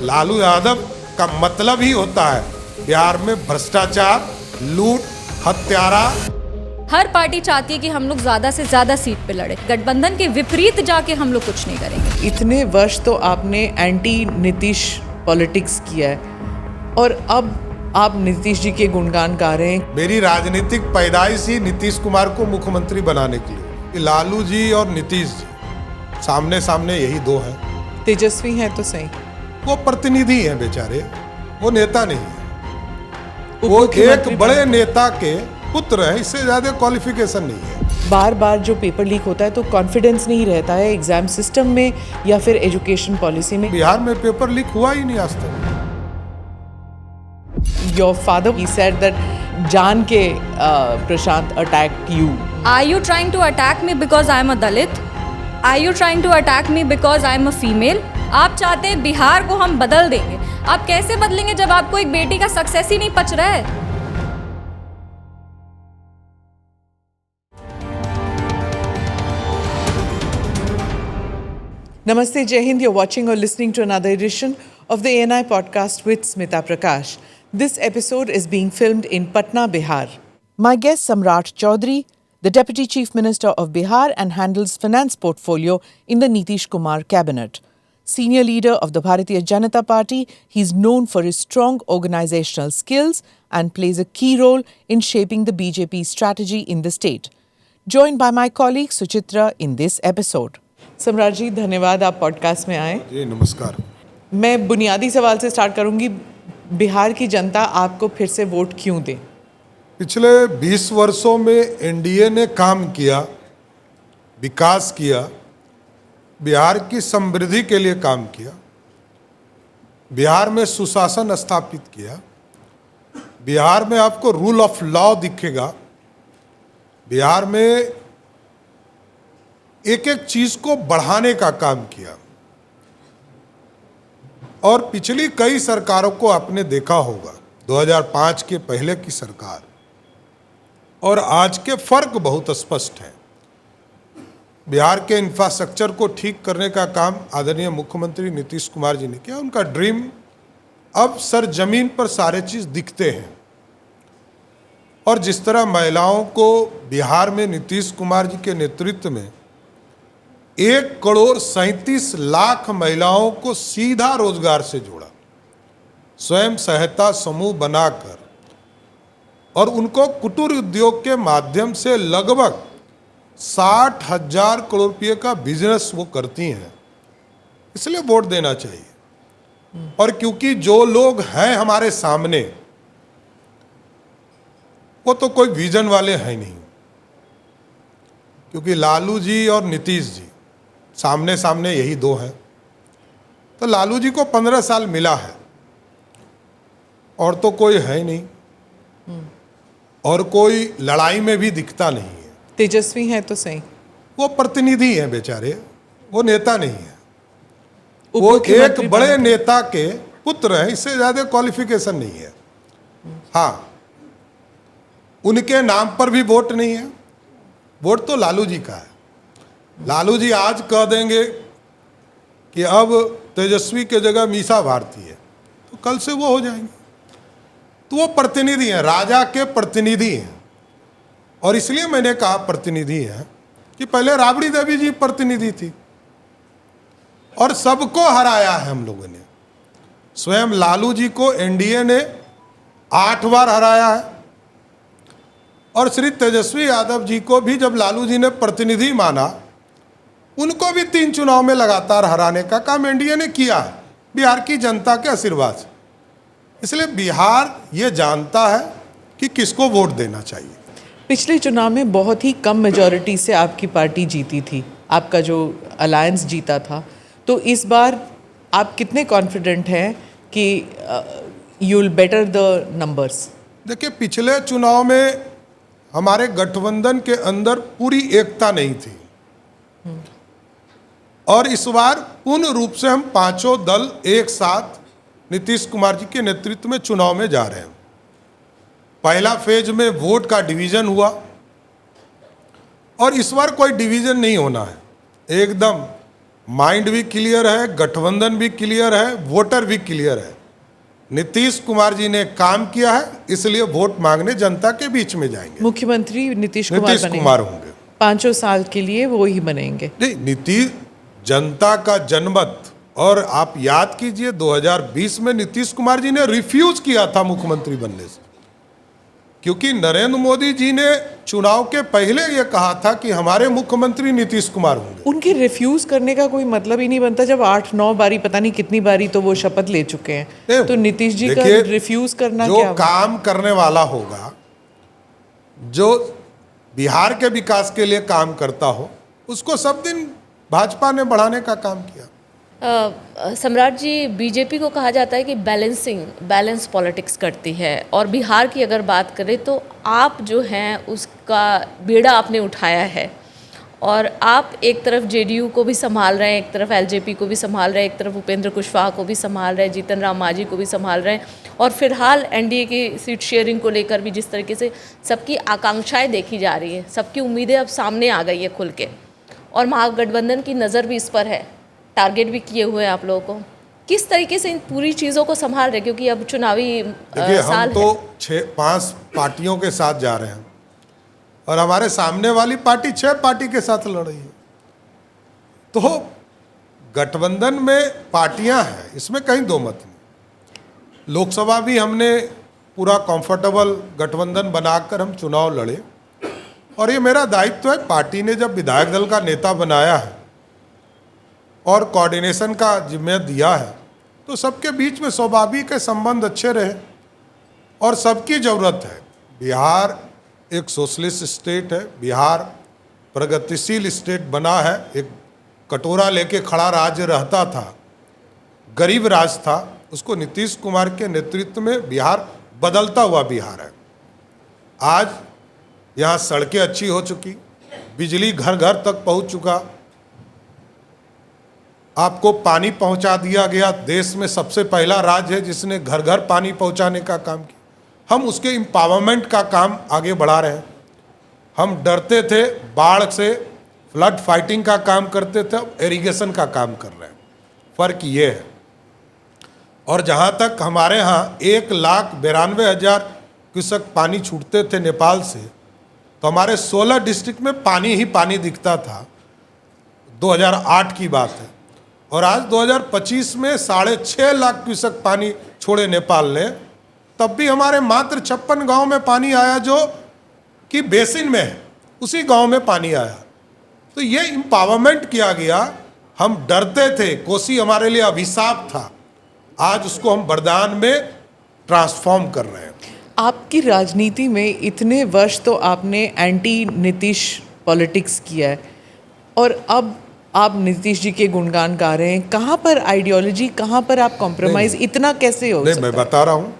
लालू यादव का मतलब ही होता है बिहार में भ्रष्टाचार, लूट, हत्यारा। हर पार्टी चाहती है कि हम लोग ज्यादा से ज्यादा सीट पे लड़े। गठबंधन के विपरीत जाके हम लोग कुछ नहीं करेंगे। इतने वर्ष तो आपने एंटी नीतीश पॉलिटिक्स किया है और अब आप नीतीश जी के गुणगान गा रहे हैं। मेरी राजनीतिक पैदाइश ही नीतीश कुमार को मुख्यमंत्री बनाने के लिए। लालू जी और नीतीश जी सामने सामने यही दो हैं। तेजस्वी हैं तो सही, वो प्रतिनिधि हैं बेचारे, वो नेता नहीं है। वो एक बड़े नेता के पुत्र हैं, इससे ज्यादा क्वालिफिकेशन नहीं है। बार बार जो पेपर लीक होता है तो कॉन्फिडेंस नहीं रहता है एग्जाम सिस्टम में या फिर एजुकेशन पॉलिसी में। बिहार में पेपर लीक हुआ ही नहीं आज तक। Your father, he said that जान के Prashant attacked you. Are you trying to attack me because I am a Dalit? Are you trying to attack me because I am a female? आप चाहते हैं बिहार को हम बदल देंगे। आप कैसे बदलेंगे जब आपको एक बेटी का सक्सेस ही नहीं पच रहा है? Namaste, Jai Hind. You're watching or listening to another edition of the ANI podcast with Smita Prakash. This episode is being filmed in Patna, Bihar. My guest Samrat Chaudhary, the Deputy Chief Minister of Bihar and handles finance portfolio in the Nitish Kumar cabinet. Senior leader of the Bharatiya Janata Party, he's known for his strong organizational skills and plays a key role in shaping the BJP strategy in the state. Joined by my colleague Suchitra in this episode. सम्राट जी, धन्यवाद आप podcast में आए। जी नमस्कार। मैं बुनियादी सवाल से स्टार्ट करूंगी। बिहार की जनता आपको फिर से वोट क्यों दे? पिछले 20 वर्षों में एनडीए ने काम किया, विकास किया, बिहार की समृद्धि के लिए काम किया, बिहार में सुशासन स्थापित किया, बिहार में आपको रूल ऑफ लॉ दिखेगा, बिहार में एक एक चीज को बढ़ाने का काम किया। और पिछली कई सरकारों को आपने देखा होगा, 2005 के पहले की सरकार और आज के फर्क बहुत स्पष्ट है। बिहार के इंफ्रास्ट्रक्चर को ठीक करने का काम आदरणीय मुख्यमंत्री नीतीश कुमार जी ने किया। उनका ड्रीम अब सर जमीन पर सारे चीज दिखते हैं। और जिस तरह महिलाओं को बिहार में नीतीश कुमार जी के नेतृत्व में 1,37,00,000 महिलाओं को सीधा रोजगार से जोड़ा, स्वयं सहायता समूह बनाकर, और उनको कुटीर उद्योग के माध्यम से लगभग 60,000 करोड़ रुपये का बिजनेस वो करती हैं, इसलिए वोट देना चाहिए। और क्योंकि जो लोग हैं हमारे सामने वो तो कोई विजन वाले हैं नहीं, क्योंकि लालू जी और नीतीश जी सामने सामने यही दो हैं। तो लालू जी को 15 साल मिला है और तो कोई है ही नहीं, और कोई लड़ाई में भी दिखता नहीं है। तेजस्वी हैं तो सही, वो प्रतिनिधि हैं बेचारे, वो नेता नहीं है। वो एक बड़े नेता के पुत्र हैं, इससे ज्यादा क्वालिफिकेशन नहीं है। हाँ, उनके नाम पर भी वोट नहीं है, वोट तो लालू जी का है। लालू जी आज कह देंगे कि अब तेजस्वी के जगह मीसा भारती है, तो कल से वो हो जाएंगे। तो वो प्रतिनिधि हैं, राजा के प्रतिनिधि हैं। और इसलिए मैंने कहा प्रतिनिधि हैं कि पहले राबड़ी देवी जी प्रतिनिधि थी और सबको हराया है हम लोगों ने। स्वयं लालू जी को एनडीए ने 8 बार हराया है, और श्री तेजस्वी यादव जी को भी जब लालू जी ने प्रतिनिधि माना, उनको भी 3 चुनाव में लगातार हराने का काम एनडीए ने किया है, बिहार की जनता के आशीर्वाद से। इसलिए बिहार ये जानता है कि किसको वोट देना चाहिए। पिछले चुनाव में बहुत ही कम मेजॉरिटी से आपकी पार्टी जीती थी, आपका जो अलायंस जीता था। तो इस बार आप कितने कॉन्फिडेंट हैं कि you will better the numbers? देखिए, पिछले चुनाव में हमारे गठबंधन के अंदर पूरी एकता नहीं थी, और इस बार पूर्ण रूप से हम पांचों दल एक साथ नीतीश कुमार जी के नेतृत्व में चुनाव में जा रहे हैं। पहला फेज में वोट का डिवीजन हुआ, और इस बार कोई डिवीजन नहीं होना है, एकदम माइंड भी क्लियर है, गठबंधन भी क्लियर है, वोटर भी क्लियर है। नीतीश कुमार जी ने काम किया है, इसलिए वोट मांगने जनता के बीच में जाएंगे। मुख्यमंत्री नीतीश नीतीश कुमार होंगे 5 साल के लिए, वो ही बनेंगे। नहीं, नीतीश जनता का जनमत। और आप याद कीजिए 2020 में नीतीश कुमार जी ने रिफ्यूज किया था मुख्यमंत्री बनने से, क्योंकि नरेंद्र मोदी जी ने चुनाव के पहले ये कहा था कि हमारे मुख्यमंत्री नीतीश कुमार होंगे। उनके रिफ्यूज करने का कोई मतलब ही नहीं बनता जब 8-9 बारी, पता नहीं कितनी बारी तो वो शपथ ले चुके हैं। तो नीतीश जी का रिफ्यूज करना जो क्या काम करने वाला होगा, जो बिहार के विकास के लिए काम करता हो, उसको सब दिन भाजपा ने बढ़ाने का काम किया। सम्राट जी, बीजेपी को कहा जाता है कि बैलेंस पॉलिटिक्स करती है, और बिहार की अगर बात करें तो आप जो हैं उसका बेड़ा आपने उठाया है, और आप एक तरफ जेडीयू को भी संभाल रहे हैं, एक तरफ एलजेपी को भी संभाल रहे हैं, एक तरफ उपेंद्र कुशवाहा को भी संभाल रहे हैं, जीतन राम मांझी को भी संभाल रहे हैं, और फिलहाल एनडीए की सीट शेयरिंग को लेकर भी जिस तरीके से सबकी आकांक्षाएं देखी जा रही हैं, सबकी उम्मीदें अब सामने आ गई है खुल के, और महागठबंधन की नज़र भी इस पर है, टारगेट भी किए हुए हैं आप लोगों को। किस तरीके से इन पूरी चीज़ों को संभाल रहे, क्योंकि अब चुनावी देखिए, हम तो 6-5 पार्टियों के साथ जा रहे हैं, और हमारे सामने वाली पार्टी 6 पार्टी के साथ लड़ रही है। तो गठबंधन में पार्टियां हैं, इसमें कहीं दो मत नहीं। लोकसभा भी हमने पूरा कंफर्टेबल गठबंधन बनाकर हम चुनाव लड़े, और ये मेरा दायित्व है। पार्टी ने जब विधायक दल का नेता बनाया है और कोऑर्डिनेशन का जिम्मे दिया है, तो सबके बीच में स्वाभाविक है संबंध अच्छे रहे, और सबकी ज़रूरत है। बिहार एक सोशलिस्ट स्टेट है, बिहार प्रगतिशील स्टेट बना है। एक कटोरा लेके खड़ा राज्य रहता था, गरीब राज था, उसको नीतीश कुमार के नेतृत्व में बिहार बदलता हुआ बिहार है। आज यहाँ सड़कें अच्छी हो चुकी, बिजली घर घर तक पहुँच चुका, आपको पानी पहुंचा दिया गया। देश में सबसे पहला राज्य है जिसने घर घर पानी पहुंचाने का काम किया। हम उसके एम्पावरमेंट का काम आगे बढ़ा रहे हैं। हम डरते थे बाढ़ से, फ्लड फाइटिंग का काम करते थे, अब इरिगेशन का काम कर रहे हैं। फ़र्क ये है। और जहां तक हमारे यहाँ 1,92,000 क्यूसेक पानी छूटते थे नेपाल से, तो हमारे 16 डिस्ट्रिक्ट में पानी ही पानी दिखता था। 2008 की बात है, और आज 2025 में 6.5 लाख क्यूसेक पानी छोड़े नेपाल ने, तब भी हमारे मात्र 56 गांव में पानी आया जो कि बेसिन में है, उसी गांव में पानी आया। तो ये एम्पावरमेंट किया गया। हम डरते थे, कोसी हमारे लिए अभिशाप था, आज उसको हम वरदान में ट्रांसफॉर्म कर रहे हैं। आपकी राजनीति में इतने वर्ष तो आपने एंटी नीतीश पॉलिटिक्स किया है, और अब आप नीतीश जी के गुणगान गा रहे हैं। कहाँ पर आइडियोलॉजी, कहाँ पर आप कॉम्प्रोमाइज़, इतना कैसे हो सकता है? मैं बता रहा हूँ,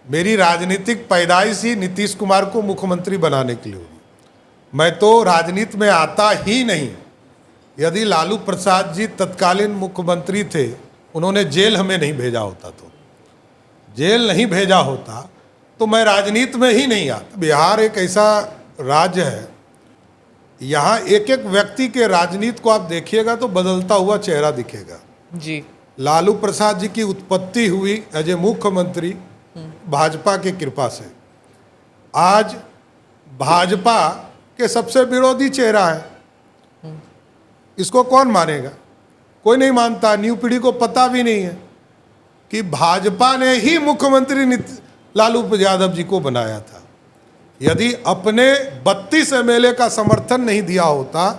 मेरी राजनीतिक पैदाइश ही नीतीश कुमार को मुख्यमंत्री बनाने के लिए हुई। मैं तो राजनीति में आता ही नहीं। यदि लालू प्रसाद जी तत्कालीन मुख्यमंत्री थे, उन्होंने जेल हमें नहीं भेजा होता, तो जेल नहीं भेजा होता तो मैं राजनीति में ही नहीं आता। बिहार एक ऐसा राज्य है, यहाँ एक एक व्यक्ति के राजनीति को आप देखिएगा तो बदलता हुआ चेहरा दिखेगा जी। लालू प्रसाद जी की उत्पत्ति हुई एज ए मुख्यमंत्री भाजपा की कृपा से। आज भाजपा के सबसे विरोधी चेहरा है। इसको कौन मानेगा? कोई नहीं मानता। न्यू पीढ़ी को पता भी नहीं है कि भाजपा ने ही मुख्यमंत्री लालू यादव जी को बनाया था। यदि अपने 32 एमएलए का समर्थन नहीं दिया होता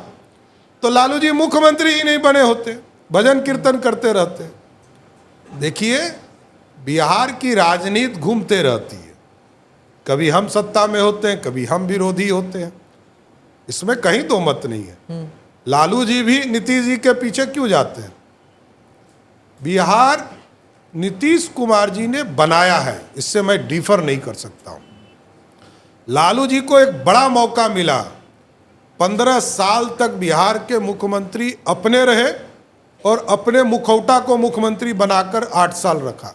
तो लालू जी मुख्यमंत्री ही नहीं बने होते, भजन कीर्तन करते रहते। देखिए, बिहार की राजनीति घूमते रहती है, कभी हम सत्ता में होते हैं, कभी हम विरोधी होते हैं, इसमें कहीं दो मत नहीं है। लालू जी भी नीतीश जी के पीछे क्यों जाते हैं? बिहार नीतीश कुमार जी ने बनाया है, इससे मैं डिफर नहीं कर सकता हूं। लालू जी को एक बड़ा मौका मिला, 15 साल तक बिहार के मुख्यमंत्री अपने रहे और अपने मुखौटा को मुख्यमंत्री बनाकर 8 साल रखा।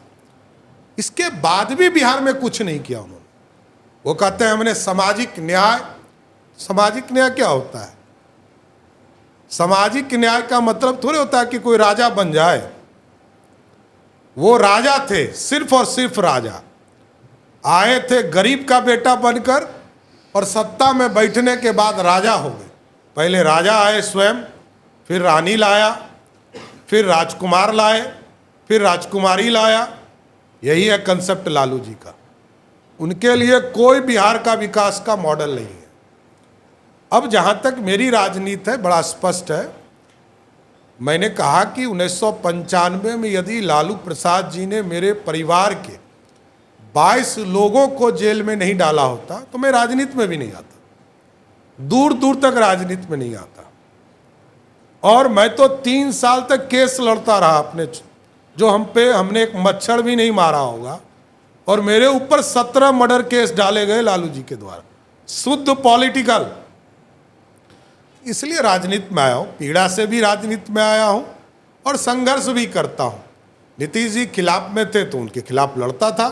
इसके बाद भी बिहार में कुछ नहीं किया उन्होंने। वो कहते हैं हमने सामाजिक न्याय। सामाजिक न्याय क्या होता है? सामाजिक न्याय का मतलब थोड़े होता है कि कोई राजा बन जाए। वो राजा थे, सिर्फ और सिर्फ राजा। आए थे गरीब का बेटा बनकर और सत्ता में बैठने के बाद राजा हो गए। पहले राजा आए स्वयं, फिर रानी लाया, फिर राजकुमार लाए, फिर राजकुमारी लाया। यही है कंसेप्ट लालू जी का। उनके लिए कोई बिहार का विकास का मॉडल नहीं है। अब जहाँ तक मेरी राजनीति है, बड़ा स्पष्ट है। मैंने कहा कि 1995 में यदि लालू प्रसाद जी ने मेरे परिवार के 22 लोगों को जेल में नहीं डाला होता तो मैं राजनीति में भी नहीं आता, दूर दूर तक राजनीति में नहीं आता। और मैं तो 3 साल तक केस लड़ता रहा अपने, जो हमने एक मच्छर भी नहीं मारा होगा। और मेरे ऊपर 17 मर्डर केस डाले गए लालू जी के द्वारा, शुद्ध पॉलिटिकल। इसलिए राजनीति में आया हूँ, पीड़ा से भी राजनीति में आया हूँ और संघर्ष भी करता हूँ। नीतीश जी खिलाफ में थे तो उनके खिलाफ लड़ता था,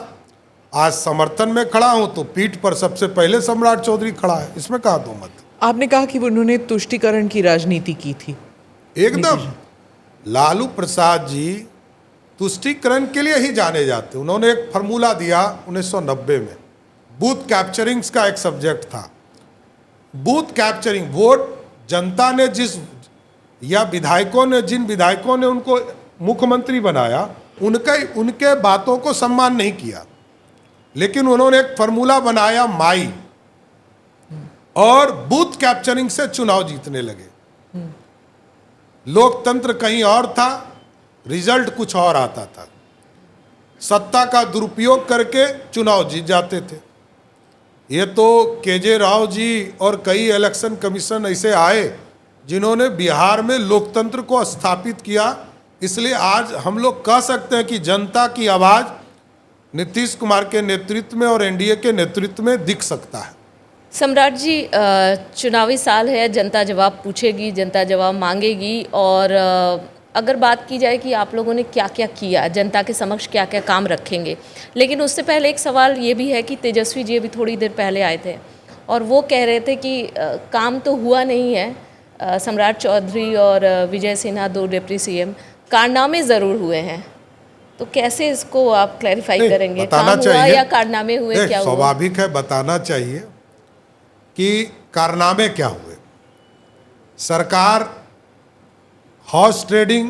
आज समर्थन में खड़ा हूँ तो पीठ पर सबसे पहले सम्राट चौधरी खड़ा है, इसमें कहा दो मत। आपने कहा कि उन्होंने तुष्टीकरण की राजनीति की थी। एकदम, लालू प्रसाद जी तुष्टीकरण के लिए ही जाने जाते। उन्होंने एक फार्मूला दिया 1990 में, बूथ कैप्चरिंग्स का एक सब्जेक्ट था। बूथ कैप्चरिंग, वोट जनता ने या विधायकों ने, जिन विधायकों ने उनको मुख्यमंत्री बनाया, उनके बातों को सम्मान नहीं किया, लेकिन उन्होंने एक फार्मूला बनाया माई, और बूथ कैप्चरिंग से चुनाव जीतने लगे। लोकतंत्र कहीं और था, रिजल्ट कुछ और आता था। सत्ता का दुरुपयोग करके चुनाव जीत जाते थे। ये तो केजे राव जी और कई इलेक्शन कमीशन ऐसे आए जिन्होंने बिहार में लोकतंत्र को स्थापित किया। इसलिए आज हम लोग कह सकते हैं कि जनता की आवाज़ नीतीश कुमार के नेतृत्व में और एनडीए के नेतृत्व में दिख सकता है। सम्राट जी, चुनावी साल है, जनता जवाब पूछेगी, जनता जवाब मांगेगी। और अगर बात की जाए कि आप लोगों ने क्या क्या किया, जनता के समक्ष क्या क्या काम रखेंगे, लेकिन उससे पहले एक सवाल ये भी है कि तेजस्वी जी अभी थोड़ी देर पहले आए थे और वो कह रहे थे कि काम तो हुआ नहीं है। सम्राट चौधरी और विजय सिन्हा 2 डिप्टी सीएम, कारनामे ज़रूर हुए हैं। तो कैसे इसको आप क्लैरिफाई करेंगे, काम हुआ या कारनामे हुए, क्या हुआ? स्वाभाविक है, बताना चाहिए कि कारनामे क्या हुए। सरकार हॉर्स ट्रेडिंग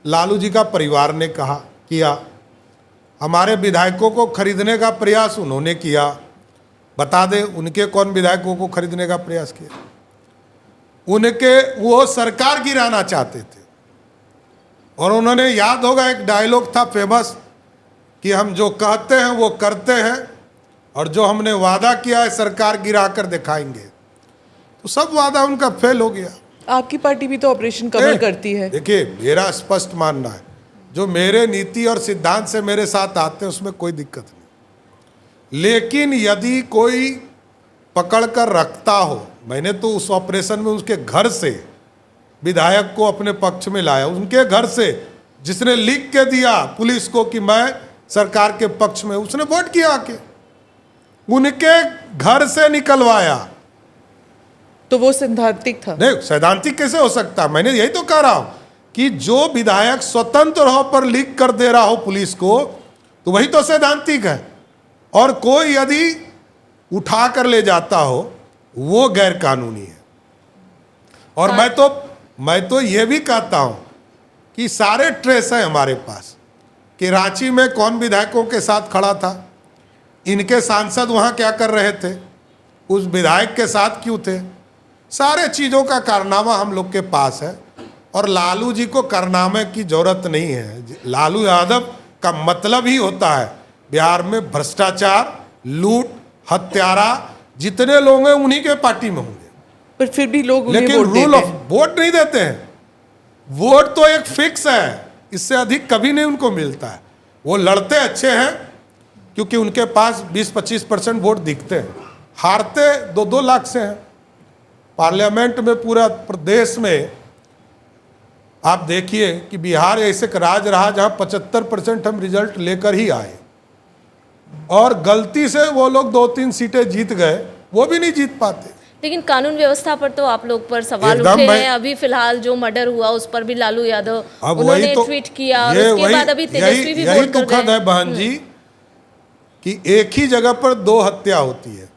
लालू जी का परिवार ने किया। हमारे विधायकों को खरीदने का प्रयास उन्होंने किया। बता दें उनके कौन विधायकों को खरीदने का प्रयास किया? वो सरकार गिराना चाहते थे। और उन्होंने, याद होगा एक डायलॉग था फेमस कि हम जो कहते हैं वो करते हैं और जो हमने वादा किया है सरकार गिरा कर दिखाएंगे। तो सब वादा उनका फेल हो गया। आपकी पार्टी भी तो ऑपरेशन कमल करती है। देखिए, मेरा स्पष्ट मानना है, जो मेरे नीति और सिद्धांत से मेरे साथ आते हैं उसमें कोई दिक्कत नहीं। लेकिन यदि कोई पकड़ कर रखता हो, मैंने तो उस ऑपरेशन में उसके घर से विधायक को अपने पक्ष में लाया, उनके घर से, जिसने लिख के दिया पुलिस को कि मैं सरकार के पक्ष में, उसने वोट किया आके, उनके घर से निकलवाया। तो वो सैद्धांतिक था? नहीं, सैद्धांतिक कैसे हो सकता? मैंने यही तो कह रहा हूं कि जो विधायक स्वतंत्र हो पर लीक कर दे रहा हो पुलिस को, तो वही तो सैद्धांतिक है। और कोई यदि उठा कर ले जाता हो वो गैर कानूनी है। और मैं तो ये भी कहता हूं कि सारे ट्रेस हैं हमारे पास कि रांची में कौन विधायकों के साथ खड़ा था, इनके सांसद वहां क्या कर रहे थे, उस विधायक के साथ क्यों थे, सारे चीज़ों का कारनामा हम लोग के पास है। और लालू जी को कारनामे की जरूरत नहीं है। लालू यादव का मतलब ही होता है बिहार में भ्रष्टाचार, लूट, हत्यारा, जितने लोग हैं उन्हीं के पार्टी में होंगे। पर फिर भी लोग उन्हें लेकिन वोट रूल देते ऑफ हैं। वोट नहीं देते हैं। वोट तो एक फिक्स है, इससे अधिक कभी नहीं उनको मिलता है। वो लड़ते अच्छे हैं क्योंकि उनके पास 20-25% वोट दिखते हैं, हारते 2-2 लाख से हैं। पार्लियामेंट में पूरा प्रदेश में आप देखिए कि बिहार ऐसे एक राज्य रहा जहां 75% हम रिजल्ट लेकर ही आए, और गलती से वो लोग 2-3 सीटें जीत गए, वो भी नहीं जीत पाते। लेकिन कानून व्यवस्था पर तो आप लोग पर सवाल एकदम उठे मैं- हैं। अभी फिलहाल जो मर्डर हुआ उस पर भी लालू यादव अब उन्होंने वही तो ट्वीट किया और ये उसके वही- बाद अभी तेजस्वी भी यही बोल कर दुखद गए। है बहन जी कि एक ही जगह पर दो हत्या होती है।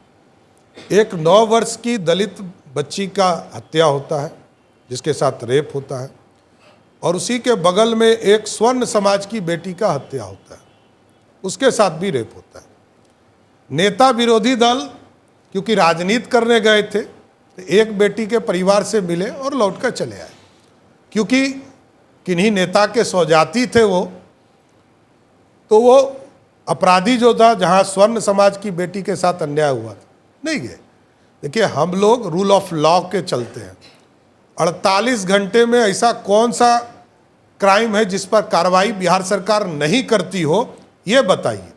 एक 9 वर्ष की दलित बच्ची का हत्या होता है जिसके साथ रेप होता है, और उसी के बगल में एक स्वर्ण समाज की बेटी का हत्या होता है, उसके साथ भी रेप होता है। नेता विरोधी दल क्योंकि राजनीति करने गए थे, तो एक बेटी के परिवार से मिले और लौटकर चले आए, क्योंकि किन्हीं नेता के स्वजाति थे वो, तो वो अपराधी जो था जहाँ स्वर्ण समाज की बेटी के साथ अन्याय हुआ था नहीं गए। देखिए, हम लोग रूल ऑफ लॉ के चलते हैं। 48 घंटे में ऐसा कौन सा क्राइम है जिस पर कार्रवाई बिहार सरकार नहीं करती हो, ये बताइए।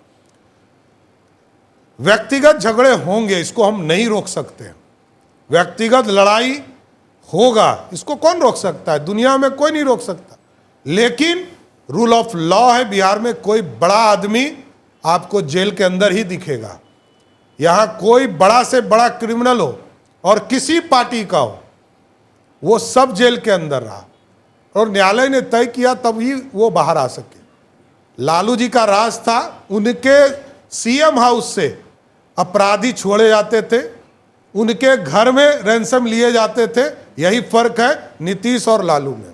व्यक्तिगत झगड़े होंगे, इसको हम नहीं रोक सकते। व्यक्तिगत लड़ाई होगा, इसको कौन रोक सकता है? दुनिया में कोई नहीं रोक सकता। लेकिन रूल ऑफ लॉ है बिहार में। कोई बड़ा आदमी आपको जेल के अंदर ही दिखेगा। यहाँ कोई बड़ा से बड़ा क्रिमिनल हो और किसी पार्टी का हो, वो सब जेल के अंदर रहा और न्यायालय ने तय किया तभी वो बाहर आ सके। लालू जी का राज था, उनके सीएम हाउस से अपराधी छोड़े जाते थे, उनके घर में रैंसम लिए जाते थे। यही फर्क है नीतीश और लालू में।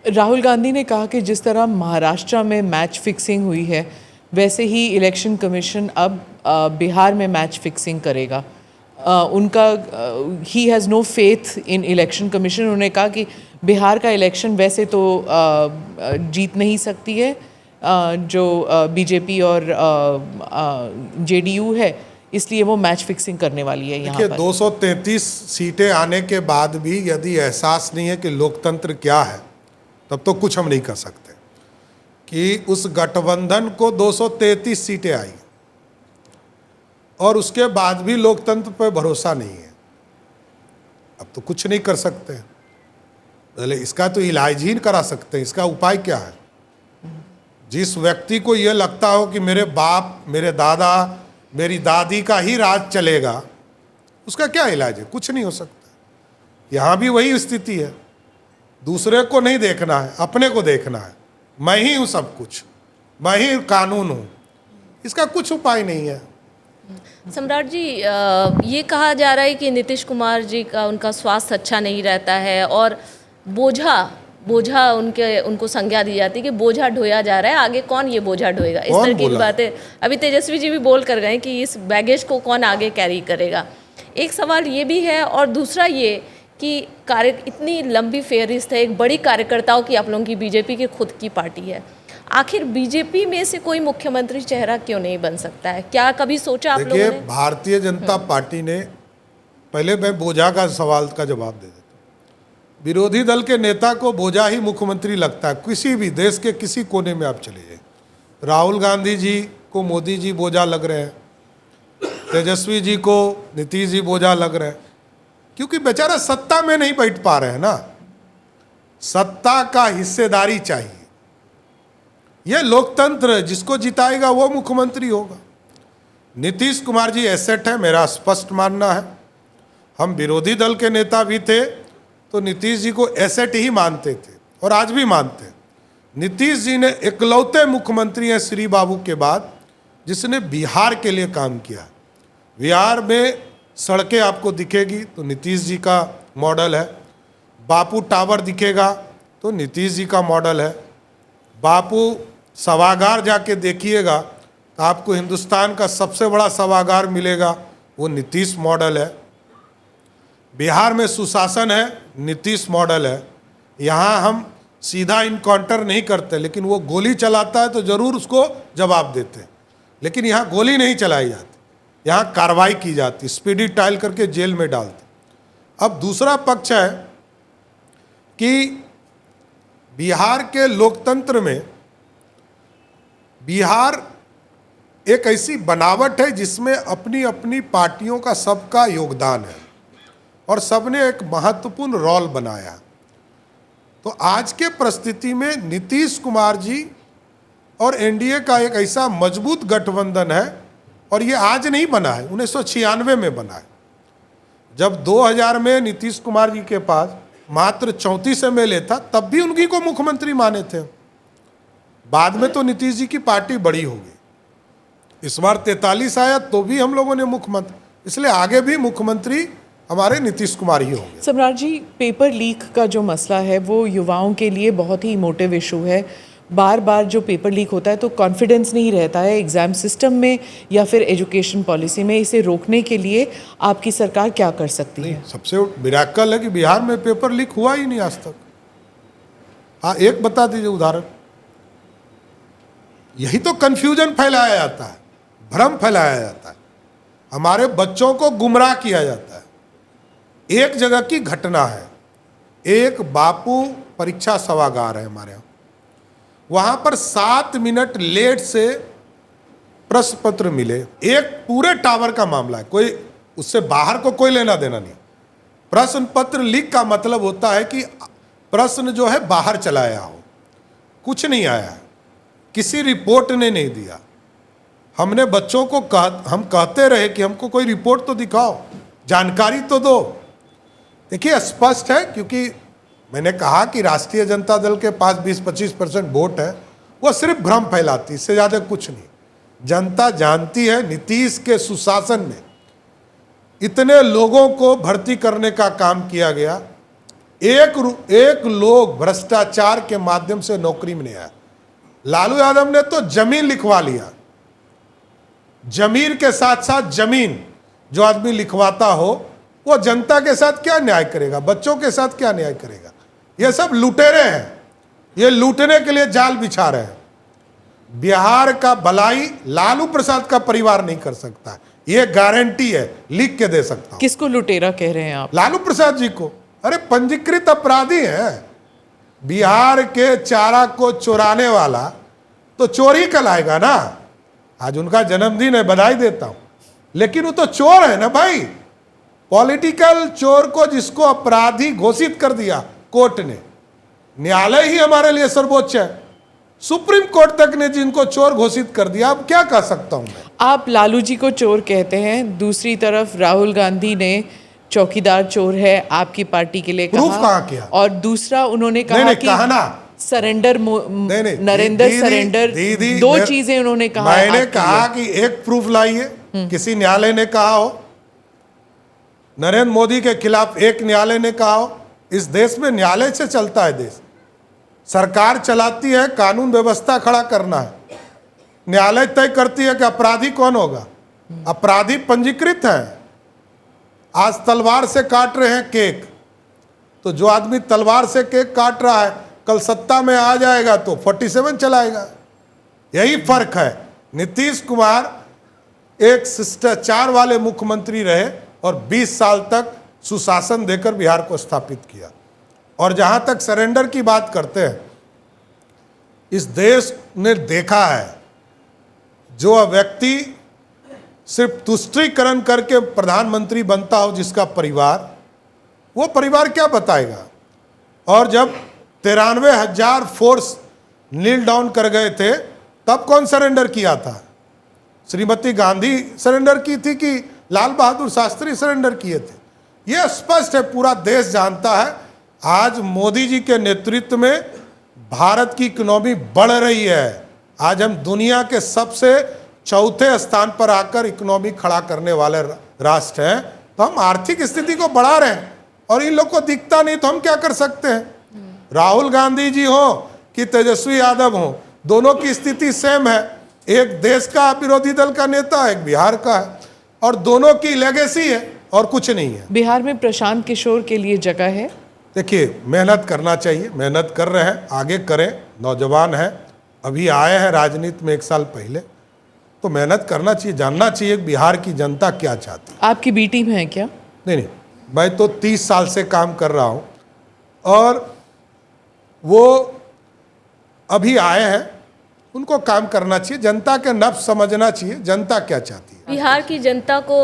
राहुल गांधी ने कहा कि जिस तरह महाराष्ट्र में मैच फिक्सिंग हुई है, वैसे ही इलेक्शन कमीशन अब बिहार में मैच फिक्सिंग करेगा। उनका ही has no faith in election commission. उन्होंने कहा कि बिहार का इलेक्शन वैसे तो जीत नहीं सकती है जो बीजेपी और जेडीयू है, इसलिए वो मैच फिक्सिंग करने वाली है यहाँ देखिए, पर। 233 सीटें आने के बाद भी यदि एहसास नहीं है कि लोकतंत्र क्या है, तब तो कुछ हम नहीं कर सकते। कि उस गठबंधन को 233 सीटें आई और उसके बाद भी लोकतंत्र पर भरोसा नहीं है, अब तो कुछ नहीं कर सकते। पहले इसका तो इलाज ही करा सकते हैं। इसका उपाय क्या है? जिस व्यक्ति को यह लगता हो कि मेरे बाप, मेरे दादा, मेरी दादी का ही राज चलेगा, उसका क्या इलाज है? कुछ नहीं हो सकता। यहाँ भी वही स्थिति है। दूसरे को नहीं देखना है, अपने को देखना है। मैं ही हूँ सब कुछ, मैं ही कानून हूँ। इसका कुछ उपाय नहीं है। सम्राट जी, ये कहा जा रहा है कि नीतीश कुमार जी का उनका स्वास्थ्य अच्छा नहीं रहता है और बोझा उनको संज्ञा दी जाती है कि बोझा ढोया जा रहा है। आगे कौन ये बोझा ढोएगा? इस कौन तरह की बोला? बातें अभी तेजस्वी जी भी बोल कर गए कि इस बैगेज को कौन आगे कैरी करेगा। एक सवाल ये भी है और दूसरा ये कि इतनी लंबी फेहरिस्त है, एक बड़ी कार्यकर्ताओं की आप लोगों की बीजेपी की खुद की पार्टी है। आखिर बीजेपी में से कोई मुख्यमंत्री चेहरा क्यों नहीं बन सकता है? क्या कभी सोचा आप लोगों देखिए, ने? भारतीय जनता पार्टी ने, पहले मैं बोझा का सवाल का जवाब दे देता हूँ। विरोधी दल के नेता को बोझा ही मुख्यमंत्री लगता है। किसी भी देश के किसी कोने में आप चले जाइए, राहुल गांधी जी को मोदी जी बोझा लग रहे हैं, तेजस्वी जी को नीतीश जी बोझा लग रहे हैं, क्योंकि बेचारा सत्ता में नहीं बैठ पा रहे हैं ना। सत्ता का हिस्सेदारी चाहिए। यह लोकतंत्र है, जिसको जिताएगा वो मुख्यमंत्री होगा। नीतीश कुमार जी एसेट है, मेरा स्पष्ट मानना है। हम विरोधी दल के नेता भी थे तो नीतीश जी को एसेट ही मानते थे और आज भी मानते हैं। नीतीश जी ने इकलौते मुख्यमंत्री हैं श्री बाबू के बाद जिसने बिहार के लिए काम किया। बिहार में सड़कें आपको दिखेगी तो नीतीश जी का मॉडल है। बापू टावर दिखेगा तो नीतीश जी का मॉडल है। बापू सभागार जाके देखिएगा तो आपको हिंदुस्तान का सबसे बड़ा सभागार मिलेगा, वो नीतीश मॉडल है। बिहार में सुशासन है, नीतीश मॉडल है। यहाँ हम सीधा इनकाउंटर नहीं करते, लेकिन वो गोली चलाता है तो ज़रूर उसको जवाब देते हैं। लेकिन यहाँ गोली नहीं चलाई जाती, यहाँ कार्रवाई की जाती, स्पीडी ट्रायल करके जेल में डालते। अब दूसरा पक्ष है कि बिहार के लोकतंत्र में बिहार एक ऐसी बनावट है जिसमें अपनी अपनी पार्टियों का सबका योगदान है और सबने एक महत्वपूर्ण रोल बनाया। तो आज के परिस्थिति में नीतीश कुमार जी और एनडीए का एक ऐसा मजबूत गठबंधन है, और ये आज नहीं बना है, 1996 में बना है। जब 2000 में नीतीश कुमार जी के पास मात्र 34 MLA था, तब भी उनकी को मुख्यमंत्री माने थे। बाद में तो नीतीश जी की पार्टी बड़ी हो गई, इस बार 43 आया तो भी हम लोगों ने मुख्यमंत्री, इसलिए आगे भी मुख्यमंत्री हमारे नीतीश कुमार ही होंगे। सम्राट जी, पेपर लीक का जो मसला है वो युवाओं के लिए बहुत ही इमोटिव इशू है। बार बार जो पेपर लीक होता है तो कॉन्फिडेंस नहीं रहता है एग्ज़ाम सिस्टम में या फिर एजुकेशन पॉलिसी में। इसे रोकने के लिए आपकी सरकार क्या कर सकती है? सबसे मिराकल है कि बिहार में पेपर लीक हुआ ही नहीं आज तक। हाँ, एक बता दीजिए उदाहरण। यही तो कंफ्यूजन फैलाया जाता है, भ्रम फैलाया जाता है, हमारे बच्चों को गुमराह किया जाता है। एक जगह की घटना है, एक बापू परीक्षा सभागार है हमारे यहाँ, वहां पर 7 मिनट लेट से प्रश्न पत्र मिले। एक पूरे टावर का मामला है, कोई उससे बाहर को कोई लेना देना नहीं। प्रश्न पत्र लीक का मतलब होता है कि प्रश्न जो है बाहर चलाया हो, कुछ नहीं आया, किसी रिपोर्ट ने नहीं दिया। हमने बच्चों को हम कहते रहे कि हमको कोई रिपोर्ट तो दिखाओ, जानकारी तो दो। देखिए स्पष्ट है, क्योंकि मैंने कहा कि राष्ट्रीय जनता दल के पास 20-25% वोट है, वो सिर्फ भ्रम फैलाती, इससे ज़्यादा कुछ नहीं। जनता जानती है नीतीश के सुशासन में इतने लोगों को भर्ती करने का काम किया गया, एक लोग भ्रष्टाचार के माध्यम से नौकरी में नहीं आया। लालू यादव ने तो जमीन लिखवा लिया, जमीन के साथ साथ जमीन जो आदमी लिखवाता हो वो जनता के साथ क्या न्याय करेगा, बच्चों के साथ क्या न्याय करेगा? ये सब लुटेरे हैं, ये लूटने के लिए जाल बिछा रहे हैं। बिहार का भलाई लालू प्रसाद का परिवार नहीं कर सकता, ये गारंटी है, लिख के दे सकता हूं। किसको लुटेरा कह रहे हैं आप? लालू प्रसाद जी को। अरे पंजीकृत अपराधी हैं, बिहार के चारा को चुराने वाला तो चोर ही कहलाएगा ना। आज उनका जन्मदिन है, बधाई देता हूं, लेकिन वो तो चोर है ना भाई। पॉलिटिकल चोर को जिसको अपराधी घोषित कर दिया कोर्ट ने, न्यायालय ही हमारे लिए सर्वोच्च है, सुप्रीम कोर्ट तक ने जिनको चोर घोषित कर दिया, अब क्या कह सकता हूं मैं? आप लालू जी को चोर कहते हैं, दूसरी तरफ राहुल गांधी ने चौकीदार चोर है आपकी पार्टी के लिए प्रूफ कहा। कहाँ किया? और दूसरा उन्होंने कहा नहीं, कि कहा ना, सरेंडर नहीं, नरेंद्र सरेंडर, दो चीजें उन्होंने कहा। मैंने कहा कि एक प्रूफ लाइए, किसी न्यायालय ने कहा हो, नरेंद्र मोदी के खिलाफ एक न्यायालय ने कहा हो। इस देश में न्यायालय से चलता है देश, सरकार चलाती है, कानून व्यवस्था खड़ा करना है, न्यायालय तय करती है कि अपराधी कौन होगा। अपराधी पंजीकृत है। आज तलवार से काट रहे हैं केक, तो जो आदमी तलवार से केक काट रहा है कल सत्ता में आ जाएगा तो 47 चलाएगा। यही फर्क है। नीतीश कुमार एक शिष्टाचार वाले मुख्यमंत्री रहे और 20 साल तक सुशासन देकर बिहार को स्थापित किया। और जहां तक सरेंडर की बात करते हैं, इस देश ने देखा है, जो व्यक्ति सिर्फ तुष्टीकरण करके प्रधानमंत्री बनता हो जिसका परिवार, वो परिवार क्या बताएगा। और जब 93,000 फोर्स नील डाउन कर गए थे, तब कौन सरेंडर किया था? श्रीमती गांधी सरेंडर की थी कि लाल बहादुर शास्त्री सरेंडर किए थे? यह स्पष्ट है, पूरा देश जानता है। आज मोदी जी के नेतृत्व में भारत की इकोनॉमी बढ़ रही है। आज हम दुनिया के सबसे चौथे स्थान पर आकर इकोनॉमी खड़ा करने वाले राष्ट्र हैं। तो हम आर्थिक स्थिति को बढ़ा रहे हैं और इन लोग को दिखता नहीं, तो हम क्या कर सकते हैं? राहुल गांधी जी हो कि तेजस्वी यादव हो, दोनों की स्थिति सेम है। एक देश का विरोधी दल का नेता, एक बिहार का है, और दोनों की लेगेसी है और कुछ नहीं है। बिहार में प्रशांत किशोर के लिए जगह है? देखिए, मेहनत करना चाहिए, मेहनत कर रहे हैं, आगे करें। नौजवान है, अभी आए हैं राजनीति में 1 साल पहले, तो मेहनत करना चाहिए, जानना चाहिए बिहार की जनता क्या चाहती है। आपकी बी टीम है क्या? नहीं, मैं तो 30 साल से काम कर रहा हूँ और वो अभी आए हैं, उनको काम करना चाहिए, जनता के नब्ज समझना चाहिए, जनता क्या चाहती है। बिहार की जनता को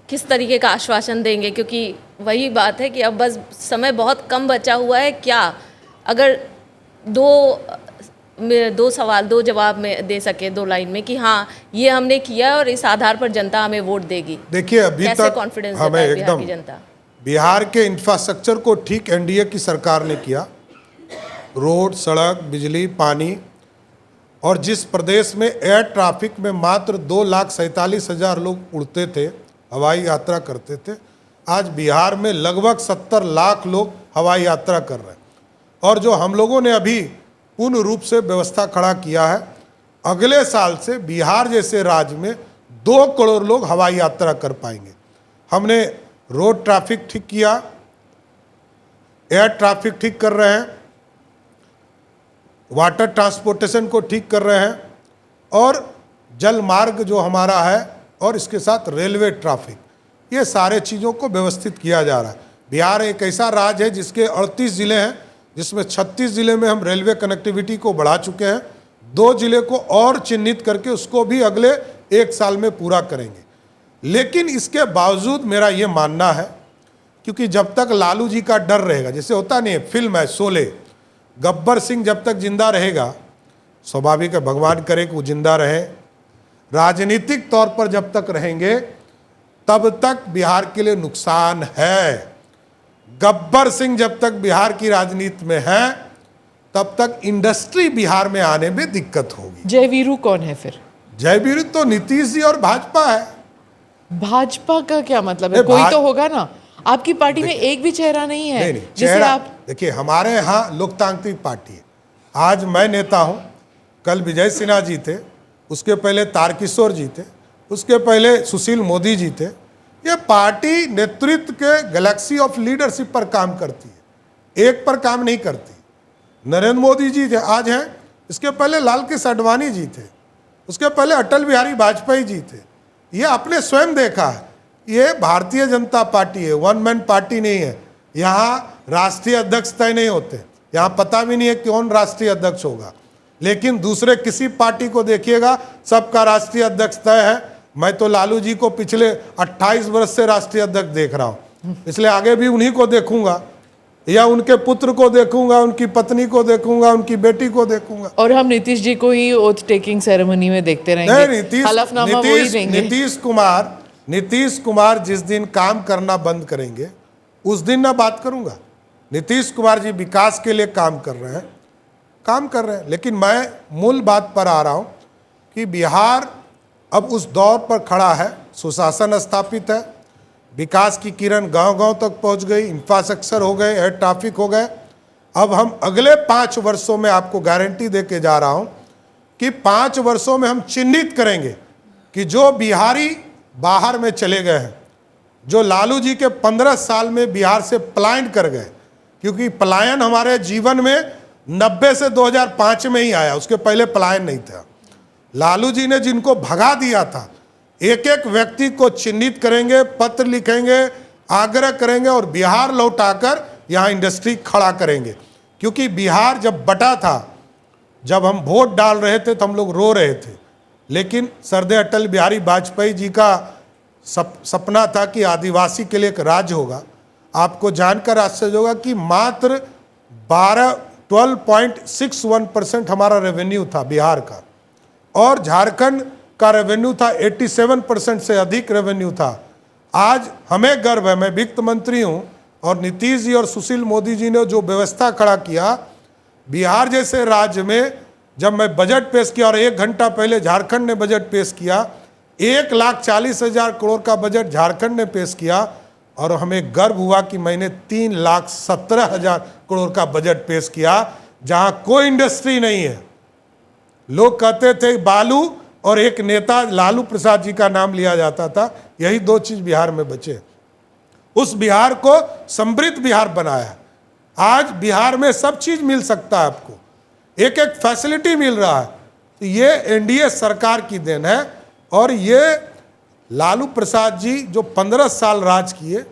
किस तरीके का आश्वासन देंगे, क्योंकि वही बात है कि अब बस समय बहुत कम बचा हुआ है। क्या अगर दो सवाल 2 जवाब में दे सके 2 लाइन में कि हाँ ये हमने किया और इस आधार पर जनता हमें वोट देगी? देखिए, अभी कैसे तक कॉन्फिडेंस हमें देता है बिहार एकदम की जनता? बिहार के इंफ्रास्ट्रक्चर को ठीक एनडीए की सरकार ने किया। रोड, सड़क, बिजली, पानी, और जिस प्रदेश में एयर ट्रैफिक में मात्र 2,47,000 लोग उड़ते थे, हवाई यात्रा करते थे, आज बिहार में लगभग 70 लाख लोग हवाई यात्रा कर रहे हैं। और जो हम लोगों ने अभी पूर्ण रूप से व्यवस्था खड़ा किया है, अगले साल से बिहार जैसे राज्य में 2 करोड़ लोग हवाई यात्रा कर पाएंगे। हमने रोड ट्रैफिक ठीक किया, एयर ट्रैफिक ठीक कर रहे हैं, वाटर ट्रांसपोर्टेशन को ठीक कर रहे हैं, और जल मार्ग जो हमारा है, और इसके साथ रेलवे ट्रैफिक, ये सारे चीज़ों को व्यवस्थित किया जा रहा है। बिहार एक ऐसा राज्य है जिसके 38 ज़िले हैं, जिसमें 36 ज़िले में हम रेलवे कनेक्टिविटी को बढ़ा चुके हैं। 2 ज़िले को और चिन्हित करके उसको भी अगले 1 साल में पूरा करेंगे। लेकिन इसके बावजूद मेरा ये मानना है, क्योंकि जब तक लालू जी का डर रहेगा, जैसे होता नहीं है, फिल्म है शोले, गब्बर सिंह जब तक जिंदा रहेगा, स्वाभाविक है, भगवान करे कि वो जिंदा रहे, राजनीतिक तौर पर जब तक रहेंगे तब तक बिहार के लिए नुकसान है। गब्बर सिंह जब तक बिहार की राजनीति में है तब तक इंडस्ट्री बिहार में आने में दिक्कत होगी। जयवीरू कौन है फिर? जयवीरू तो नीतीश जी और भाजपा है। भाजपा का क्या मतलब है? कोई तो होगा ना। आपकी पार्टी में एक भी चेहरा नहीं है नहीं, जिसे चेहरा आप... देखिए, हमारे यहाँ लोकतांत्रिक पार्टी है। आज मैं नेता हूँ, कल विजय सिन्हा जी थे, उसके पहले तारकिशोर जी थे, उसके पहले सुशील मोदी जी थे। ये पार्टी नेतृत्व के गैलेक्सी ऑफ लीडरशिप पर काम करती है, एक पर काम नहीं करती। नरेंद्र मोदी जी थे, आज हैं, इसके पहले लाल कृष्ण आडवाणी जी थे, उसके पहले अटल बिहारी वाजपेयी जी थे। ये आपने स्वयं देखा है, ये भारतीय जनता पार्टी है, वन मैन पार्टी नहीं है। यहाँ राष्ट्रीय अध्यक्ष तय नहीं होते, यहाँ पता भी नहीं है कौन राष्ट्रीय अध्यक्ष होगा। लेकिन दूसरे किसी पार्टी को देखिएगा, सबका राष्ट्रीय अध्यक्ष तय है। मैं तो लालू जी को पिछले 28 वर्ष से राष्ट्रीय अध्यक्ष देख रहा हूँ, इसलिए आगे भी उन्हीं को देखूंगा, या उनके पुत्र को देखूंगा, उनकी पत्नी को देखूंगा, उनकी बेटी को देखूंगा। और हम नीतीश जी को ही ओथ टेकिंग सेरेमनी में देखते रहेंगे। हलफनामा वही देंगे। नीतीश कुमार जिस दिन काम करना बंद करेंगे उस दिन मैं बात करूंगा। नीतीश कुमार जी विकास के लिए काम कर रहे हैं, लेकिन मैं मूल बात पर आ रहा हूं कि बिहार अब उस दौर पर खड़ा है, सुशासन स्थापित है, विकास की किरण गांव-गांव तक पहुंच गई, इंफ्रास्ट्रक्चर हो गए, एयर ट्रैफिक हो गए। अब हम अगले 5 वर्षों में आपको गारंटी दे के जा रहा हूं कि 5 वर्षों में हम चिन्हित करेंगे कि जो बिहारी बाहर में चले गए हैं, जो लालू जी के 15 साल में बिहार से पलायन कर गए, क्योंकि पलायन हमारे जीवन में 90 से 2005 में ही आया, उसके पहले पलायन नहीं था। लालू जी ने जिनको भगा दिया था, एक एक व्यक्ति को चिन्हित करेंगे, पत्र लिखेंगे, आग्रह करेंगे और बिहार लौटाकर यहाँ इंडस्ट्री खड़ा करेंगे। क्योंकि बिहार जब बटा था, जब हम वोट डाल रहे थे तो हम लोग रो रहे थे, लेकिन सरदेय अटल बिहारी वाजपेयी जी का सपना था कि आदिवासी के लिए एक राज्य होगा। आपको जानकर आश्चर्य होगा कि मात्र 12.61% हमारा रेवेन्यू था बिहार का, और झारखंड का रेवेन्यू था 87% से अधिक रेवेन्यू था। आज हमें गर्व है, मैं वित्त मंत्री हूं, और नीतीश जी और सुशील मोदी जी ने जो व्यवस्था खड़ा किया, बिहार जैसे राज्य में जब मैं बजट पेश किया, और 1 घंटा पहले झारखंड ने बजट पेश किया, 1,40,000 करोड़ का बजट झारखंड ने पेश किया, और हमें गर्व हुआ कि मैंने 3,17,000 करोड़ का बजट पेश किया, जहां कोई इंडस्ट्री नहीं है। लोग कहते थे बालू, और एक नेता लालू प्रसाद जी का नाम लिया जाता था, यही 2 चीज बिहार में बचे। उस बिहार को समृद्ध बिहार बनाया। आज बिहार में सब चीज मिल सकता है, आपको एक एक फैसिलिटी मिल रहा है। तो ये एनडीए सरकार की देन है, और ये लालू प्रसाद जी जो 15 साल राज किए,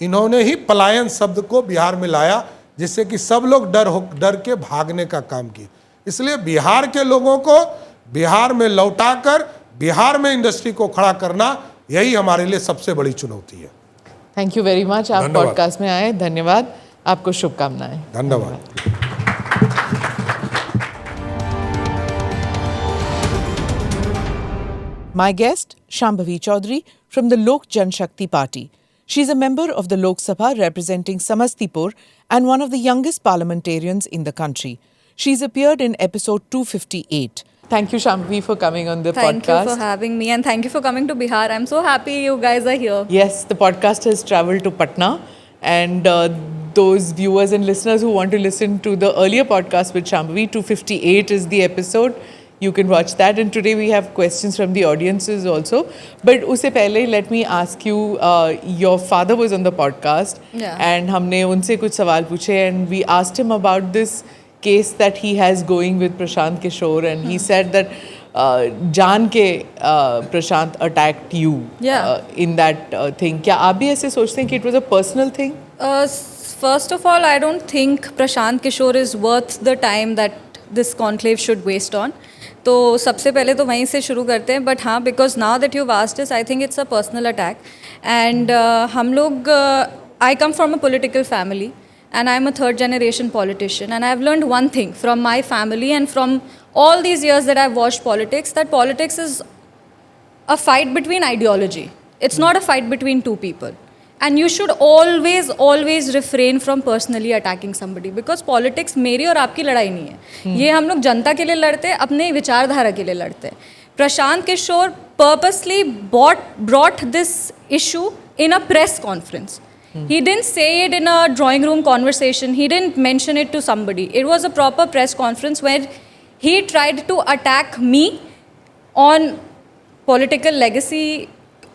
इन्होंने ही पलायन शब्द को बिहार में लाया, जिससे कि सब लोग डर के भागने का काम किया। इसलिए बिहार के लोगों को बिहार में लौटाकर बिहार में इंडस्ट्री को खड़ा करना, यही हमारे लिए सबसे बड़ी चुनौती है। Thank you very much. आप पॉडकास्ट में आए, धन्यवाद। आपको शुभकामनाएं। धन्यवाद। My guest, Shambhavi Chaudhary from the Lok Janshakti Party. She's a member of the Lok Sabha representing Samastipur and one of the youngest parliamentarians in the country. She's appeared in episode 258. Thank you, Shambhavi, for coming on the Thank podcast. you for having me, and thank you for coming to Bihar. I'm so happy you guys are here. Yes, the podcast has traveled to Patna, and those viewers and listeners who want to listen to the earlier podcast with Shambhavi, 258 is the episode. You can watch that, and today we have questions from the audiences also. But usse pehle, let me ask you, your father was on the podcast, Yeah. and humne unse kuch sawal puche, and we asked him about this case that he has going with Prashant Kishore, and he said that जान के प्रशांत attacked you Yeah. in that thing. क्या आप भी ऐसे सोचते हैं कि it was a personal thing? First of all, I don't think Prashant Kishore is worth the time that this conclave should waste on. तो सबसे पहले तो वहीं से शुरू करते हैं. बट हाँ, because now that you asked this, I think it's a personal attack. And हम लोग, I come from a political family and I'm a third generation politician, and I've learned one thing from my family and from all these years that I've watched politics, that politics is a fight between ideology. It's not a fight between two people. And you should always refrain from personally attacking somebody, because politics मेरी और आपकी लड़ाई नहीं है. ये हम लोग जनता के लिए लड़ते हैं, अपने विचारधारा के लिए लड़ते हैं. Prashant Kishor purposely brought this issue in a press conference. He didn't say it in a drawing room conversation. He didn't mention it to somebody. It was a proper press conference where he tried to attack me on political legacy,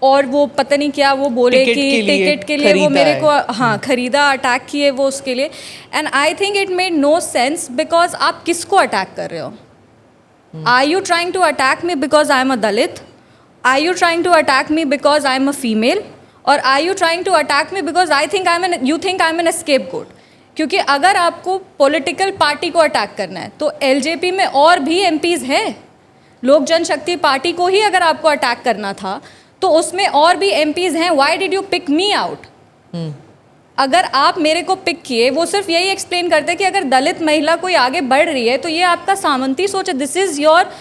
और वो पता नहीं क्या वो बोले कि ticket के लिए वो मेरे को हाँ खरीदा, अटैक किए वो उसके लिए. And I think it made no sense, because आप किसको अटैक कर रहे हो? Are you trying to attack me because I am a Dalit? Are you trying to attack me because I am a female? और are you trying to attack me because you think I am an scapegoat? क्योंकि अगर आपको political party को attack करना है तो LJP में और भी एमपीज़ हैं. लोक जनशक्ति पार्टी को ही अगर आपको अटैक करना था तो उसमें और भी एमपीज़ हैं. Why did you pick me out? अगर आप मेरे को पिक किए, वो सिर्फ यही एक्सप्लेन करते कि अगर दलित महिला कोई आगे बढ़ रही है तो ये आपका सामंती सोच है. This is your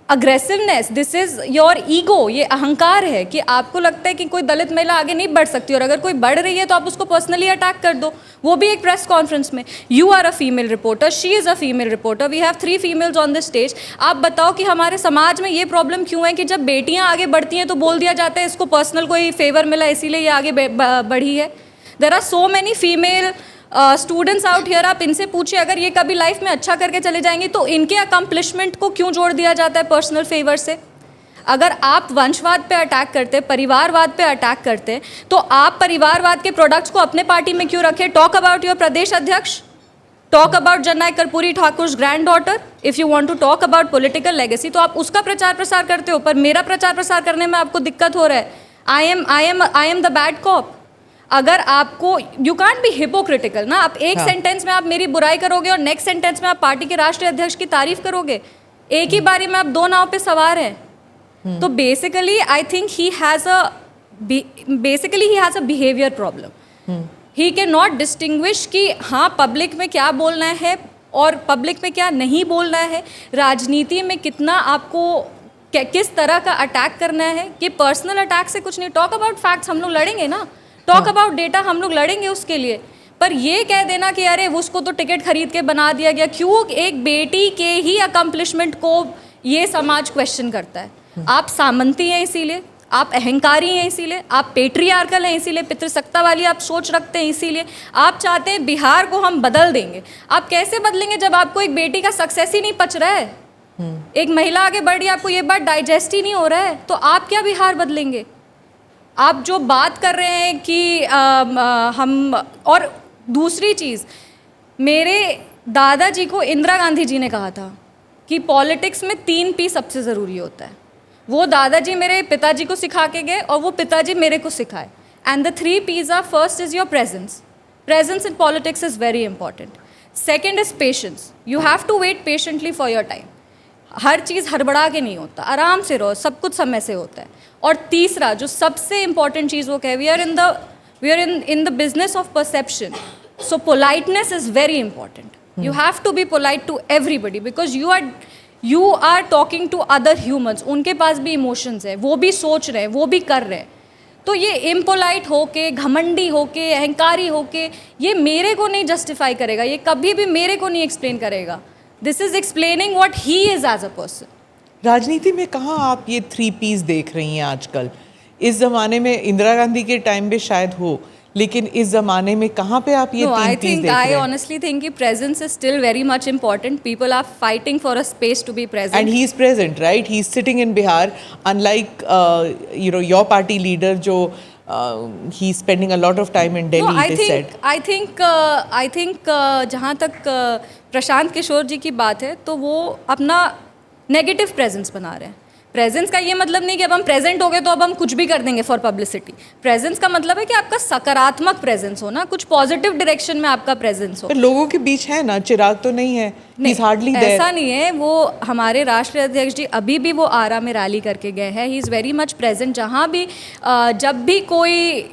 aggressiveness, this is your ego. ये अहंकार है कि आपको लगता है कि कोई दलित महिला आगे नहीं बढ़ सकती, और अगर कोई बढ़ रही है तो आप उसको पर्सनली अटैक कर दो, वो भी एक प्रेस कॉन्फ्रेंस में. You are a female reporter, she is a female reporter, we have 3 females on the stage. आप बताओ कि हमारे समाज में ये प्रॉब्लम क्यों है कि जब बेटियाँ आगे बढ़ती हैं तो बोल दिया जाता है इसको पर्सनल कोई फेवर मिला इसीलिए ये आगे बढ़ी है. There are so many female students out here. आप इनसे पूछिए, अगर ये कभी लाइफ में अच्छा करके चले जाएंगे तो इनके अकम्पलिशमेंट को क्यों जोड़ दिया जाता है पर्सनल फेवर से? अगर आप वंशवाद पे अटैक करते, परिवारवाद पे अटैक करते, तो आप परिवारवाद के प्रोडक्ट्स को अपने पार्टी में क्यों रखें? टॉक अबाउट योर प्रदेश अध्यक्ष, टॉक अबाउट जननायक Karpoori Thakur granddaughter. If you want to talk about political legacy तो आप उसका प्रचार प्रसार करते हो, पर मेरा प्रचार प्रसार करने में आपको दिक्कत हो रहा है. I am the bad cop. अगर आपको, यू कांट बी हिपोक्रिटिकल ना. आप एक सेंटेंस में आप मेरी बुराई करोगे और नेक्स्ट सेंटेंस में आप पार्टी के राष्ट्रीय अध्यक्ष की तारीफ करोगे. एक ही बारी में आप 2 नाव पे सवार हैं. तो basically I think he has a behaviour problem. He can not distinguish कि हाँ पब्लिक में क्या बोलना है और पब्लिक में क्या नहीं बोलना है, राजनीति में कितना आपको किस तरह का अटैक करना है. कि पर्सनल अटैक से कुछ नहीं. टॉक अबाउट फैक्ट्स, हम लोग लड़ेंगे ना. टॉक अबाउट डेटा, हम लोग लड़ेंगे उसके लिए. पर ये कह देना कि अरे उसको तो टिकट खरीद के बना दिया गया, क्यों? एक बेटी के ही अकम्पलिशमेंट को ये समाज क्वेश्चन करता है. आप सामंती हैं इसीलिए, आप अहंकारी हैं इसीलिए, आप पेट्रियार्कल हैं इसीलिए, पितृसत्ता वाली आप सोच रखते हैं इसीलिए. आप चाहते हैं बिहार को हम बदल देंगे. आप कैसे बदलेंगे जब आपको एक बेटी का सक्सेस ही नहीं पच रहा है? एक महिला आगे बढ़ रही है, आपको ये बात डाइजेस्ट ही नहीं हो रहा है, तो आप क्या बिहार बदलेंगे? आप जो बात कर रहे हैं कि हम, और दूसरी चीज़, मेरे दादाजी को इंदिरा गांधी जी ने कहा था कि पॉलिटिक्स में 3 P सबसे ज़रूरी होता है. वो दादाजी मेरे पिताजी को सिखा के गए और वो पिताजी मेरे को सिखाए. And the 3 P's are, first is your presence. Presence in politics is very important. Second is patience. You have to wait patiently for your time. हर चीज़ हड़बड़ा के नहीं होता, आराम से रहो, सब कुछ समय से होता है. और तीसरा जो सबसे इम्पॉर्टेंट चीज़ वो कहे, we are in the business of perception. So politeness is very important. You have to be polite to everybody because you are talking to other humans. उनके पास भी इमोशंस है, वो भी सोच रहे हैं, वो भी कर रहे हैं. तो ये इम्पोलाइट होके, घमंडी होके, अहंकारी होके, ये मेरे को नहीं जस्टिफाई करेगा, ये कभी भी मेरे को नहीं एक्सप्लेन करेगा. This is explaining what he is as a person. राजनीति में कहाँ आप ये 3 Ps देख रही हैं आजकल? इस ज़माने में इंदिरा गांधी के टाइम में शायद हो, लेकिन इस ज़माने में कहाँ पे आप ये 3 Ps देख रहे हैं? I honestly think कि presence is still very much important. People are fighting for a space to be present. And he is present, right? He is sitting in Bihar, unlike your party leader, जो he is spending a lot of time in Delhi. No, it is said. I think जहाँ तक प्रशांत किशोर जी की बात है, तो वो अपना negative presence बना रहे हैं. प्रेजेंस का ये मतलब नहीं कि अब हम प्रेजेंट हो गए तो अब हम कुछ भी कर देंगे फॉर पब्लिसिटी. प्रेजेंस का मतलब है कि आपका सकारात्मक प्रेजेंस हो ना, कुछ पॉजिटिव डायरेक्शन में आपका प्रेजेंस हो. पर लोगों के बीच है ना, चिराग तो नहीं है. He's hardly there. ऐसा नहीं है. वो हमारे राष्ट्रीय अध्यक्ष जी अभी भी वो आरा में रैली करके गए हैं. He is very much present. जहाँ भी जब भी कोई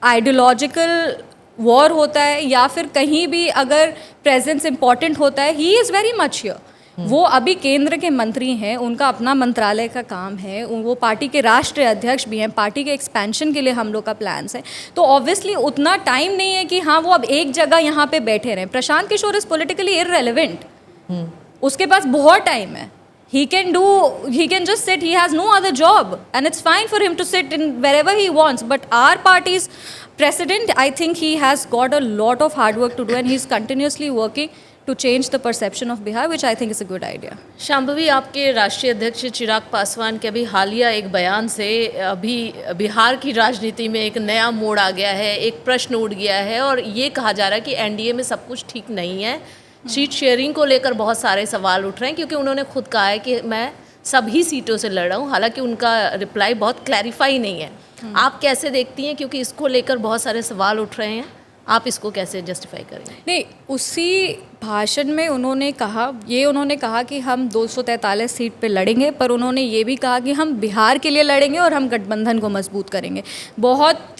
आइडियोलॉजिकल वॉर होता है या फिर कहीं भी अगर प्रेजेंस इंपॉर्टेंट होता है, he is very much here. वो अभी केंद्र के मंत्री हैं, उनका अपना मंत्रालय का काम है, वो पार्टी के राष्ट्रीय अध्यक्ष भी हैं, पार्टी के एक्सपेंशन के लिए हम लोग का प्लान्स है. तो ऑब्वियसली उतना टाइम नहीं है कि हाँ वो अब एक जगह यहाँ पे बैठे रहें. Prashant Kishor is politically irrelevant. उसके पास बहुत टाइम है. he can just sit. He has no other job and it's fine for him to sit in wherever he wants. But our party's president, I think he has got a lot of hard work to do and he's continuously working to change the perception of Bihar, which I think is a good idea. Shambhavi, आपके राष्ट्रीय अध्यक्ष चिराग पासवान के अभी हालिया एक बयान से अभी बिहार की राजनीति में एक नया मोड़ आ गया है, एक प्रश्न उठ गया है और ये कहा जा रहा है कि एनडीए में सब कुछ ठीक नहीं है. सीट शेयरिंग को लेकर बहुत सारे सवाल उठ रहे हैं क्योंकि उन्होंने खुद कहा है कि मैं सभी सीटों से लड़ रहा हूँ. हालांकि उनका रिप्लाई बहुत क्लैरिफाई नहीं है. आप कैसे देखती हैं, क्योंकि इसको लेकर बहुत सारे सवाल उठ रहे हैं, आप इसको कैसे जस्टिफाई करेंगे? नहीं, उसी भाषण में उन्होंने कहा कि हम 243 सीट पे लड़ेंगे, पर उन्होंने ये भी कहा कि हम बिहार के लिए लड़ेंगे और हम गठबंधन को मजबूत करेंगे. बहुत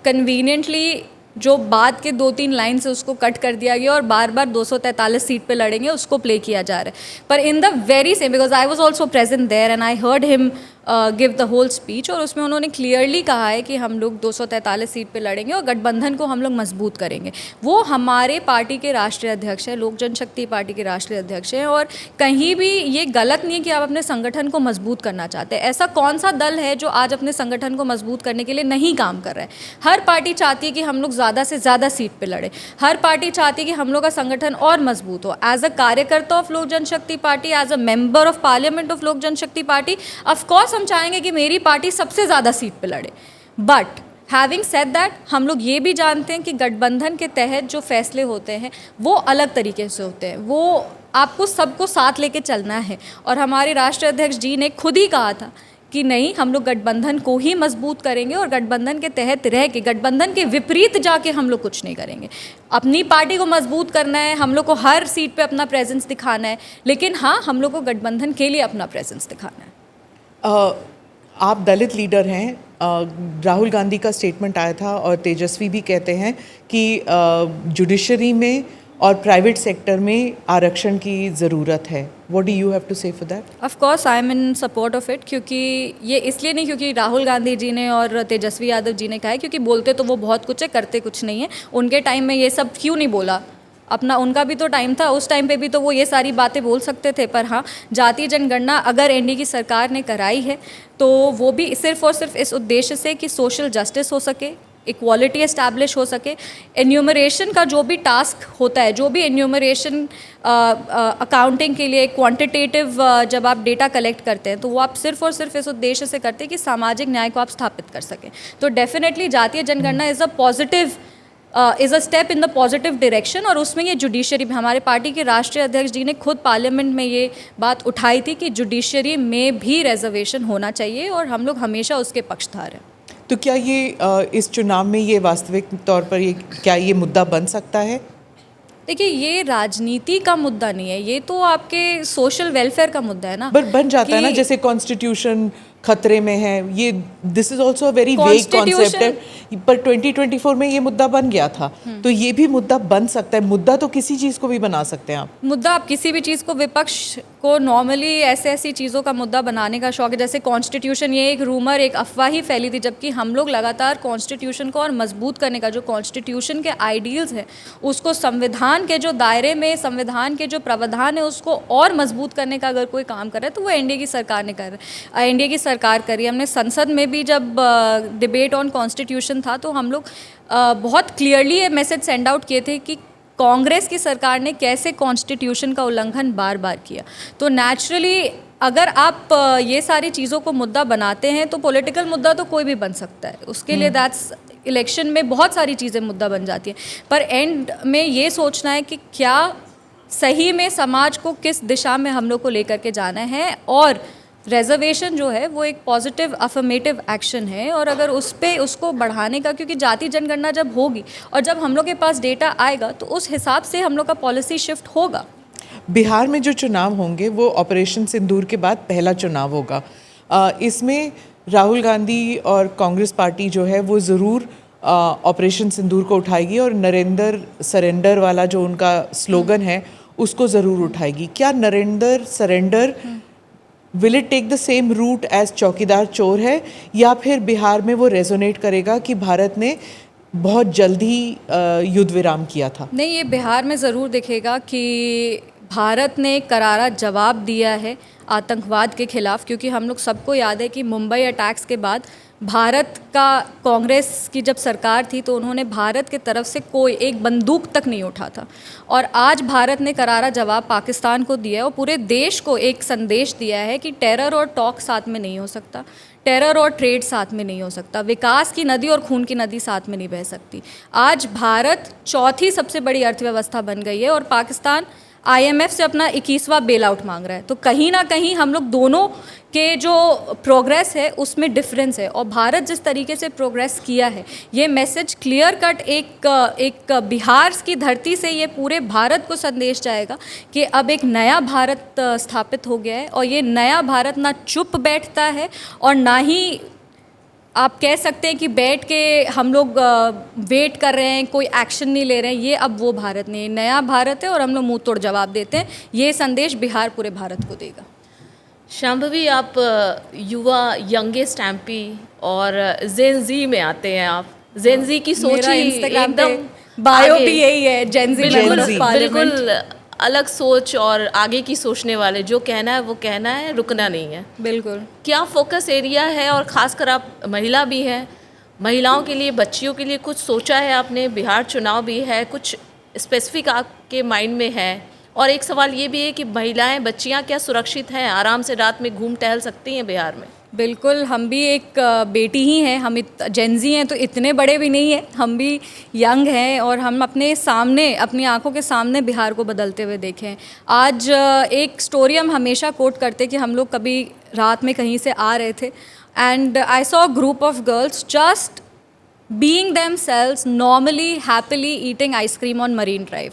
कन्वीनियंटली जो बाद के 2-3 लाइन से उसको कट कर दिया गया और बार बार 243 सीट पे लड़ेंगे उसको प्ले किया जा रहा है. पर in the very same, because I was also present there and I heard him give the whole speech, और उसमें उन्होंने क्लियरली कहा है कि हम लोग 243 सीट पे लड़ेंगे और गठबंधन को हम लोग मजबूत करेंगे. वो हमारे पार्टी के राष्ट्रीय अध्यक्ष हैं, लोक जनशक्ति पार्टी के राष्ट्रीय अध्यक्ष हैं, और कहीं भी ये गलत नहीं है कि आप अपने संगठन को मजबूत करना चाहते हैं. ऐसा कौन सा दल है जो आज अपने संगठन को मजबूत करने के लिए नहीं काम कर रहा है? हर पार्टी चाहती है कि हम लोग ज़्यादा से ज़्यादा सीट पे लड़े. हर पार्टी चाहती है कि हम लोग का संगठन और मजबूत हो. एज अ कार्यकर्ता of Lok Janshakti party, as a member of parliament of Lok Janshakti party, of course हम चाहेंगे कि मेरी पार्टी सबसे ज़्यादा सीट पे लड़े. बट हैविंग सेड दैट, हम लोग ये भी जानते हैं कि गठबंधन के तहत जो फैसले होते हैं वो अलग तरीके से होते हैं. वो आपको सबको साथ लेके चलना है, और हमारे राष्ट्रीय अध्यक्ष जी ने खुद ही कहा था कि नहीं, हम लोग गठबंधन को ही मजबूत करेंगे और गठबंधन के तहत रह के, गठबंधन के विपरीत जाके हम लोग कुछ नहीं करेंगे. अपनी पार्टी को मजबूत करना है, हम लोग को हर सीट पे अपना प्रेजेंस दिखाना है, लेकिन हाँ, हम लोग को गठबंधन के लिए अपना प्रेजेंस दिखाना है. आप दलित लीडर हैं. राहुल गांधी का स्टेटमेंट आया था और तेजस्वी भी कहते हैं कि जुडिशरी में और प्राइवेट सेक्टर में आरक्षण की ज़रूरत है. What do you have to say for that? Of course I am in support of it. क्योंकि ये इसलिए नहीं क्योंकि राहुल गांधी जी ने और तेजस्वी यादव जी ने कहा है, क्योंकि बोलते तो वो बहुत कुछ है, करते कुछ नहीं है. उनके टाइम में ये सब क्यों नहीं बोला? उनका भी तो टाइम था, उस टाइम पे भी तो वो ये सारी बातें बोल सकते थे. पर हाँ, जातीय जनगणना अगर एनडीए की सरकार ने कराई है तो वो भी सिर्फ और सिर्फ इस उद्देश्य से कि सोशल जस्टिस हो सके, इक्वालिटी एस्टैब्लिश हो सके. एन्यूमरेशन का जो भी टास्क होता है, जो भी एन्यूमरेशन अकाउंटिंग के लिए क्वांटिटेटिव जब आप डेटा कलेक्ट करते हैं, तो वो आप सिर्फ और सिर्फ इस उद्देश्य से करते हैं कि सामाजिक न्याय को आप स्थापित कर सकें. तो डेफिनेटली जातीय जनगणना is a step in the positive direction. और उसमें ये जुडिशरी, हमारे पार्टी के राष्ट्रीय अध्यक्ष जी ने खुद पार्लियामेंट में ये बात उठाई थी कि जुडिशरी में भी रिजर्वेशन होना चाहिए, और हम लोग हमेशा उसके पक्षधर हैं. तो क्या ये इस चुनाव में ये वास्तविक तौर पर क्या ये मुद्दा बन सकता है? देखिए, ये राजनीति का मुद्दा नहीं है, ये तो आपके सोशल वेलफेयर का मुद्दा है ना. बन जाता है ना, जैसे कॉन्स्टिट्यूशन खतरे में है, ये this is also a very vague Constitution- concept है, पर 2024 में ये मुद्दा बन गया था, तो ये भी मुद्दा बन सकता है। मुद्दा तो किसी चीज़ को भी बना सकते हैं आप। मुद्दा आप किसी भी चीज़ को, विपक्ष को नॉर्मली ऐसी चीज़ों का मुद्दा बनाने का शौक है, जैसे कॉन्स्टिट्यूशन, ये एक रूमर, एक अफवाह ही फैली थी, जबकि हम लोग लगातार कॉन्स्टिट्यूशन को और मजबूत करने का, जो कॉन्स्टिट्यूशन के आइडियल्स हैं उसको संविधान के जो दायरे में, संविधान के जो प्रावधान है उसको और मजबूत करने का अगर कोई काम कर रहा है तो वो एनडीए की सरकार ने एनडीए की सरकार करी। हमने संसद में भी जब डिबेट ऑन कॉन्स्टिट्यूशन था तो हम लोग बहुत क्लियरली ये मैसेज सेंड आउट किए थे कि कांग्रेस की सरकार ने कैसे कॉन्स्टिट्यूशन का उल्लंघन बार बार किया। तो नेचुरली अगर आप ये सारी चीज़ों को मुद्दा बनाते हैं तो पॉलिटिकल मुद्दा तो कोई भी बन सकता है, उसके लिए दैट्स इलेक्शन में बहुत सारी चीज़ें मुद्दा बन जाती हैं, पर एंड में ये सोचना है कि क्या सही में समाज को किस दिशा में हम लोग को लेकर के जाना है। और रिजर्वेशन जो है वो एक पॉजिटिव अफर्मेटिव एक्शन है, और अगर उस पे उसको बढ़ाने का, क्योंकि जाति जनगणना जब होगी और जब हम लोग के पास डेटा आएगा तो उस हिसाब से हम लोग का पॉलिसी शिफ्ट होगा। बिहार में जो चुनाव होंगे वो ऑपरेशन सिंदूर के बाद पहला चुनाव होगा। इसमें राहुल गांधी और कांग्रेस पार्टी जो है वो ज़रूर ऑपरेशन सिंदूर को उठाएगी और नरेंद्र सरेंडर वाला जो उनका स्लोगन है उसको ज़रूर उठाएगी। क्या Narendra surrender will it take the same route as चौकीदार चोर है, या फिर बिहार में वो रेजोनेट करेगा कि भारत ने बहुत जल्दी युद्ध विराम किया था? नहीं, ये बिहार में ज़रूर दिखेगा कि भारत ने करारा जवाब दिया है आतंकवाद के खिलाफ, क्योंकि हम लोग सबको याद है कि मुंबई अटैक्स के बाद भारत का, कांग्रेस की जब सरकार थी तो उन्होंने भारत के तरफ से कोई एक बंदूक तक नहीं उठा था, और आज भारत ने करारा जवाब पाकिस्तान को दिया है और पूरे देश को एक संदेश दिया है कि टेरर और टॉक साथ में नहीं हो सकता, टेरर और ट्रेड साथ में नहीं हो सकता, विकास की नदी और खून की नदी साथ में नहीं बह सकती। आज भारत चौथी सबसे बड़ी अर्थव्यवस्था बन गई है और पाकिस्तान IMF से अपना 21वां बेल आउट मांग रहा है। तो कहीं ना कहीं हम लोग दोनों के जो प्रोग्रेस है उसमें डिफरेंस है, और भारत जिस तरीके से प्रोग्रेस किया है, ये मैसेज क्लियर कट एक बिहार की धरती से ये पूरे भारत को संदेश जाएगा कि अब एक नया भारत स्थापित हो गया है, और ये नया भारत ना चुप बैठता है और ना ही आप कह सकते हैं कि बैठ के हम लोग वेट कर रहे हैं, कोई एक्शन नहीं ले रहे हैं। ये अब वो भारत नहीं, नया भारत है और हम लोग मुंह तोड़ जवाब देते हैं। ये संदेश बिहार पूरे भारत को देगा। शांभवी, आप युवा यंगेस्ट एमपी और जेन जी में आते हैं। आप जेन जी की सोच मेरा ही इंस्टाग्राम एकदम पे बायो आगे। भी यही है, जेन जी बिल्कुल अलग सोच और आगे की सोचने वाले, जो कहना है वो कहना है, रुकना नहीं है। बिल्कुल। क्या फोकस एरिया है, और ख़ासकर आप महिला भी हैं, महिलाओं के लिए, बच्चियों के लिए कुछ सोचा है आपने? बिहार चुनाव भी है, कुछ स्पेसिफिक आपके माइंड में है? और एक सवाल ये भी है कि महिलाएं, बच्चियां क्या सुरक्षित हैं, आराम से रात में घूम टहल सकती हैं बिहार में? बिल्कुल, हम भी एक बेटी ही हैं, हम जेंजी हैं तो इतने बड़े भी नहीं हैं, हम भी यंग हैं, और हम अपने सामने, अपनी आंखों के सामने बिहार को बदलते हुए देखें। आज एक स्टोरी हम हमेशा कोट करते कि हम लोग कभी रात में कहीं से आ रहे थे and I saw a group of girls just being themselves, normally, happily eating ice cream on Marine Drive.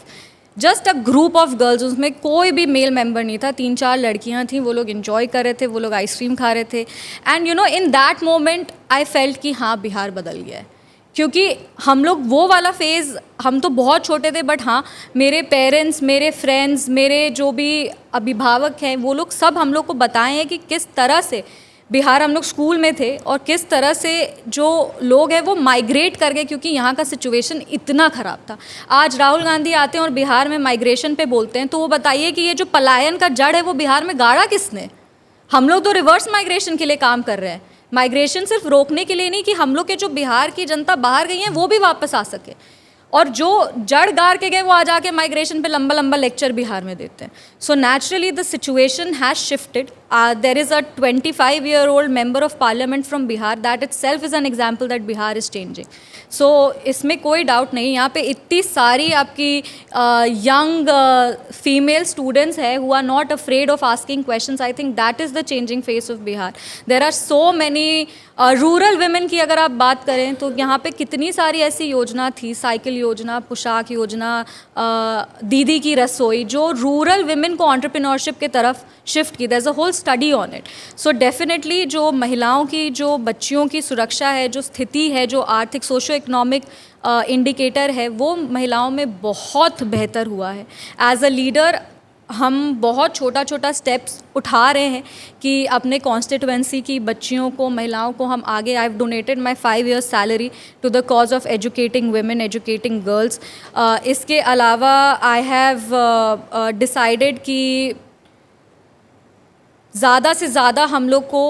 Just a group of girls, उसमें कोई भी मेल मेंबर नहीं था, 3-4 लड़कियां थीं, वो लोग इन्जॉय कर रहे थे, वो लोग आइसक्रीम खा रहे थे, and you know in that moment I felt कि हाँ बिहार बदल गया है। क्योंकि हम लोग वो वाला फेज़, हम तो बहुत छोटे थे, बट हाँ मेरे पेरेंट्स, मेरे फ्रेंड्स, मेरे जो भी अभिभावक हैं, वो लोग सब हम लोग को बताए हैं कि किस तरह से बिहार, हम लोग स्कूल में थे और किस तरह से जो लोग हैं वो माइग्रेट कर गए, क्योंकि यहाँ का सिचुएशन इतना ख़राब था। आज राहुल गांधी आते हैं और बिहार में माइग्रेशन पे बोलते हैं, तो वो बताइए कि ये जो पलायन का जड़ है वो बिहार में गाड़ा किसने? हम लोग तो रिवर्स माइग्रेशन के लिए काम कर रहे हैं। माइग्रेशन सिर्फ रोकने के लिए नहीं कि हम लोग के जो बिहार की जनता बाहर गई है वो भी वापस आ सके, और जो जड़ गाड़ के गए वो आ जाके माइग्रेशन पे लंबा लंबा लेक्चर बिहार में देते हैं। So naturally the situation has shifted. There is a 25-year-old member of parliament from Bihar, that itself is an example that Bihar is changing. So इसमें कोई डाउट नहीं, यहाँ पे इतनी सारी आपकी यंग फीमेल स्टूडेंट्स है who are not afraid of asking questions. I think that is the changing face of Bihar. There are so many rural women की अगर आप बात करें तो यहाँ पे कितनी सारी ऐसी योजना थी, साइकिल योजना, पोशाक योजना, दीदी की रसोई, जो रूरल वुमेन को एंटरप्रेन्योरशिप की तरफ शिफ्ट की। There is a whole study on it. So definitely जो महिलाओं की, जो बच्चियों की सुरक्षा है, जो स्थिति है, जो आर्थिक सोशो इकोनॉमिक इंडिकेटर है, वो महिलाओं में बहुत बेहतर हुआ है. एज अ लीडर हम बहुत छोटा छोटा स्टेप्स उठा रहे हैं कि अपने कॉन्स्टिट्यूएंसी की बच्चियों को, महिलाओं को हम आगे. I have donated my 5 years salary to the cause of educating women, educating girls. इसके अलावा आई हैव डिसाइडेड कि ज़्यादा से ज़्यादा हम लोग को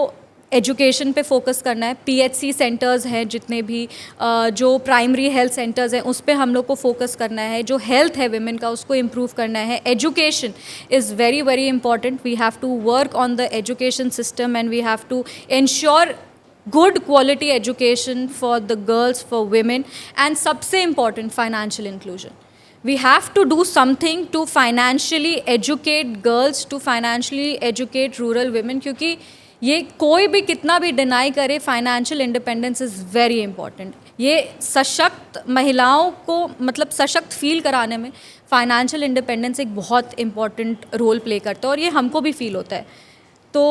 एजुकेशन पे फोकस करना है. PHC सेंटर्स हैं जितने भी, जो प्राइमरी हेल्थ सेंटर्स हैं उस पे हम लोग को फोकस करना है. जो हेल्थ है विमेन का उसको इम्प्रूव करना है. Education is very very important. We have to work on the education system and we have to ensure good quality education for the girls, for women, and सबसे important financial inclusion. We have to do something to financially educate girls, to financially educate rural women, क्योंकि ये कोई भी कितना भी deny करे, financial independence is very important. ये सशक्त महिलाओं को मतलब सशक्त फील कराने में फाइनेंशियल इंडिपेंडेंस एक बहुत इंपॉर्टेंट रोल प्ले करता है और ये हमको भी फील होता है. तो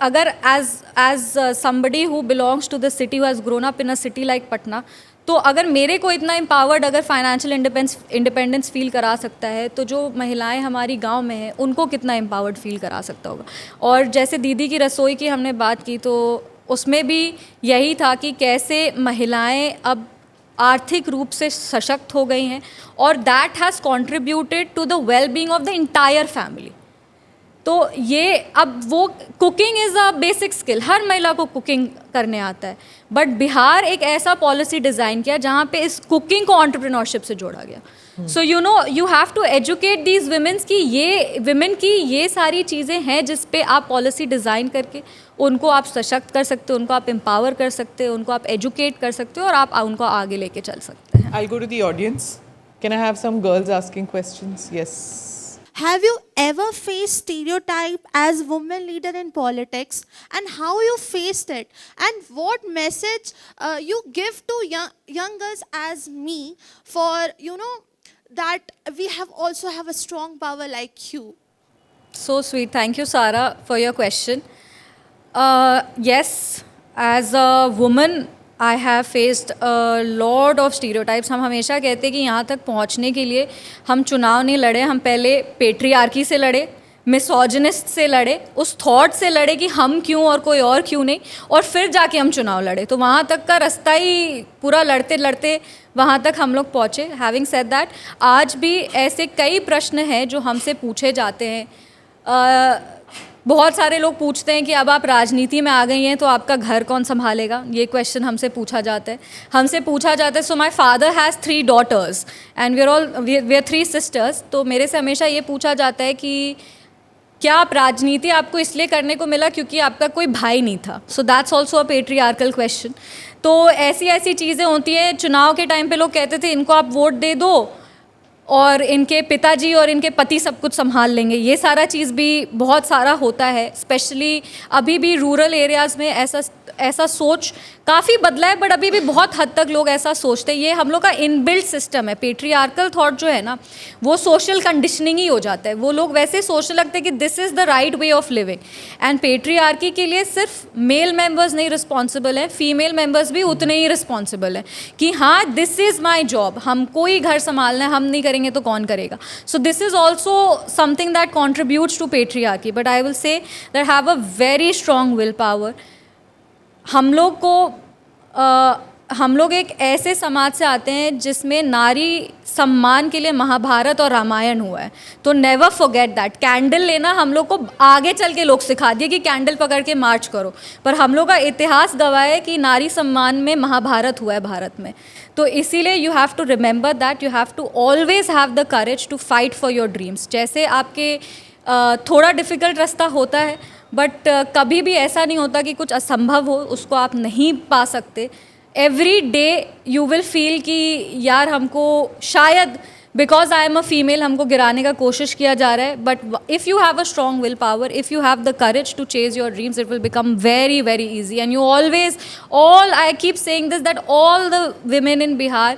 अगर as somebody who belongs to the city, who has grown up in a city like Patna, तो अगर मेरे को इतना एम्पावर्ड अगर फाइनेंशियल इंडिपेंडेंस फील करा सकता है, तो जो महिलाएं हमारी गांव में हैं उनको कितना एम्पावर्ड फील करा सकता होगा. और जैसे दीदी की रसोई की हमने बात की, तो उसमें भी यही था कि कैसे महिलाएं अब आर्थिक रूप से सशक्त हो गई हैं और that has contributed to the well being of the entire family. तो ये अब वो cooking is a basic skill, हर महिला को कुकिंग करने आता है. बट बिहार एक ऐसा पॉलिसी डिज़ाइन किया जहाँ पे इस कुकिंग को एंटरप्रेन्योरशिप से जोड़ा गया. So you know you have to educate these womens की ये विमेन की ये सारी चीज़ें हैं जिस पे आप पॉलिसी डिज़ाइन करके उनको आप सशक्त कर सकते हो, उनको आप एम्पावर कर सकते हो, उनको आप एजुकेट कर सकते हो और आप उनको आगे लेके चल सकते हैं. I'll go to the audience. Can I have some girls asking questions? Yes. Have you ever faced stereotype as woman leader in politics, and how you faced it, and what message you give to young girls as me for that we have a strong power like you? So sweet. Thank you, Sara, for your question. Yes, as a woman, I have faced a lot of stereotypes. हम हमेशा कहते हैं कि यहाँ तक पहुँचने के लिए हम चुनाव नहीं लड़े, हम पहले पेट्रियार्की से लड़े, मिसोजिनिस्ट से लड़े, उस थॉट से लड़े कि हम क्यों और कोई और क्यों नहीं, और फिर जाके हम चुनाव लड़े. तो वहाँ तक का रास्ता ही पूरा लड़ते लड़ते वहाँ तक हम लोग पहुँचे. हैविंग सेड दैट, आज भी ऐसे कई प्रश्न हैं जो हमसे पूछे जाते हैं. बहुत सारे लोग पूछते हैं कि अब आप राजनीति में आ गई हैं तो आपका घर कौन संभालेगा, ये क्वेश्चन हमसे पूछा जाता है. So my father has 3 daughters and we are 3 sisters. तो मेरे से हमेशा ये पूछा जाता है कि क्या आप राजनीति आपको इसलिए करने को मिला क्योंकि आपका कोई भाई नहीं था. So that's also a patriarchal question. तो ऐसी चीज़ें होती हैं. चुनाव के टाइम पे लोग कहते थे इनको आप वोट दे दो और इनके पिताजी और इनके पति सब कुछ संभाल लेंगे. ये सारा चीज़ भी बहुत सारा होता है. स्पेशली अभी भी रूरल एरियाज़ में ऐसा सोच काफ़ी बदला है, बट अभी भी बहुत हद तक लोग ऐसा सोचते हैं. ये हम लोग का इनबिल्ट सिस्टम है. पेट्रियार्कल थॉट जो है ना, वो सोशल कंडीशनिंग ही हो जाता है. वो लोग वैसे सोचने लगते हैं कि this is the right way of living. And patriarchy के लिए सिर्फ मेल मेंबर्स नहीं रिस्पॉन्सिबल हैं, फीमेल मेंबर्स भी उतने ही रिस्पॉन्सिबल हैं कि हाँ दिस इज़ माई जॉब, हमको ही घर संभालना है, हम नहीं करेंगे तो कौन करेगा. So this is also something that contributes to patriarchy. But I will say that have a very strong will power. हम लोग एक ऐसे समाज से आते हैं जिसमें नारी सम्मान के लिए महाभारत और रामायण हुआ है. तो नेवर फॉरगेट दैट. कैंडल लेना हम लोग को आगे चल के लोग सिखा दिए कि कैंडल पकड़ के मार्च करो, पर हम लोग का इतिहास गवाह है कि नारी सम्मान में महाभारत हुआ है भारत में. तो इसीलिए you have to remember that. You have to always have the courage to fight for your dreams. जैसे आपके थोड़ा डिफ़िकल्ट रास्ता होता है, बट कभी भी ऐसा नहीं होता कि कुछ असंभव हो उसको आप नहीं पा सकते. Every day you will feel कि यार हमको शायद because I am a female हमको गिराने का कोशिश किया जा रहा है. But if you have a strong will power, if you have the courage to chase your dreams, it will become very very easy. And you always, I keep saying this, that all the women in Bihar,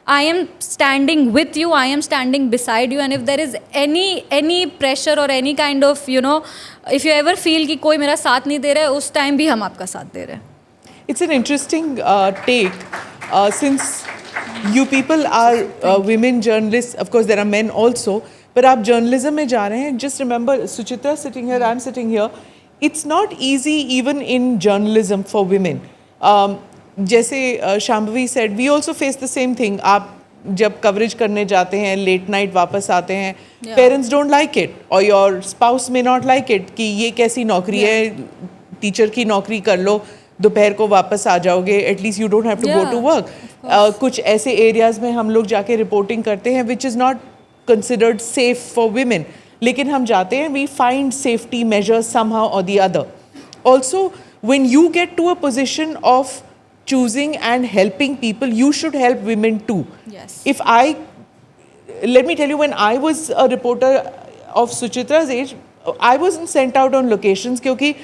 I am standing with you, I am standing beside you, and if there is any pressure or any kind of, you know, if you ever feel कि कोई मेरा साथ नहीं दे रहा है, उस time भी हम आपका साथ दे रहे हैं. It's an interesting take. Since you people are women journalists, of course there are men also, but आप journalism में जा रहे हैं. Just remember, Suchitra sitting here, I'm sitting here. It's not easy even in journalism for women. जैसे Shambhavi said, we also face the same thing. आप जब coverage करने जाते हैं, late night वापस आते हैं, parents don't like it, or your spouse may not like it कि ये कैसी नौकरी है, teacher की नौकरी कर लो, दोपहर को वापस आ जाओगे, at least you don't have to go to work. कुछ ऐसे एरियाज़ में हम लोग जाके रिपोर्टिंग करते हैं which is not considered safe for women, लेकिन हम जाते हैं, we find safety measures somehow और the other. Also when you get to a position of choosing and helping people, you should help women too. Yes. Let me tell you, when I was a reporter of Suchitra's age, I wasn't sent out on locations क्योंकि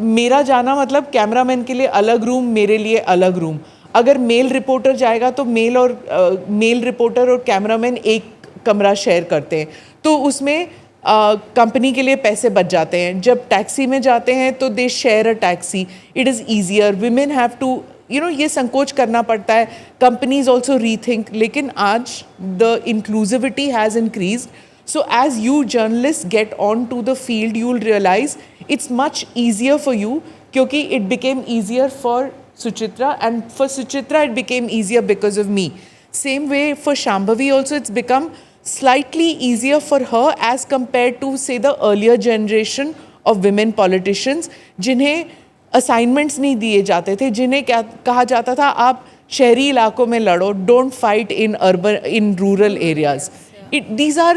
मेरा जाना मतलब cameraman के लिए अलग room, मेरे लिए अलग रूम. अगर मेल रिपोर्टर जाएगा तो मेल रिपोर्टर और कैमरामैन एक कमरा शेयर करते हैं, तो उसमें कंपनी के लिए पैसे बच जाते हैं. जब टैक्सी में जाते हैं तो they share a taxi, it is easier. Women have to, you know, ये संकोच करना पड़ता है. Companies also rethink. लेकिन आज the inclusivity has increased. So as you journalists get onto the field, you will realize it's much easier for you क्योंकि it became easier for Suchitra, and for Suchitra it became easier because of me. Same way for Shambhavi also, it's become slightly easier for her as compared to say the earlier generation of women politicians जिन्हें assignments नहीं दिए जाते थे, जिन्हें क्या कहा जाता था, आप शहरी इलाकों में लड़ो, don't fight in rural areas. These are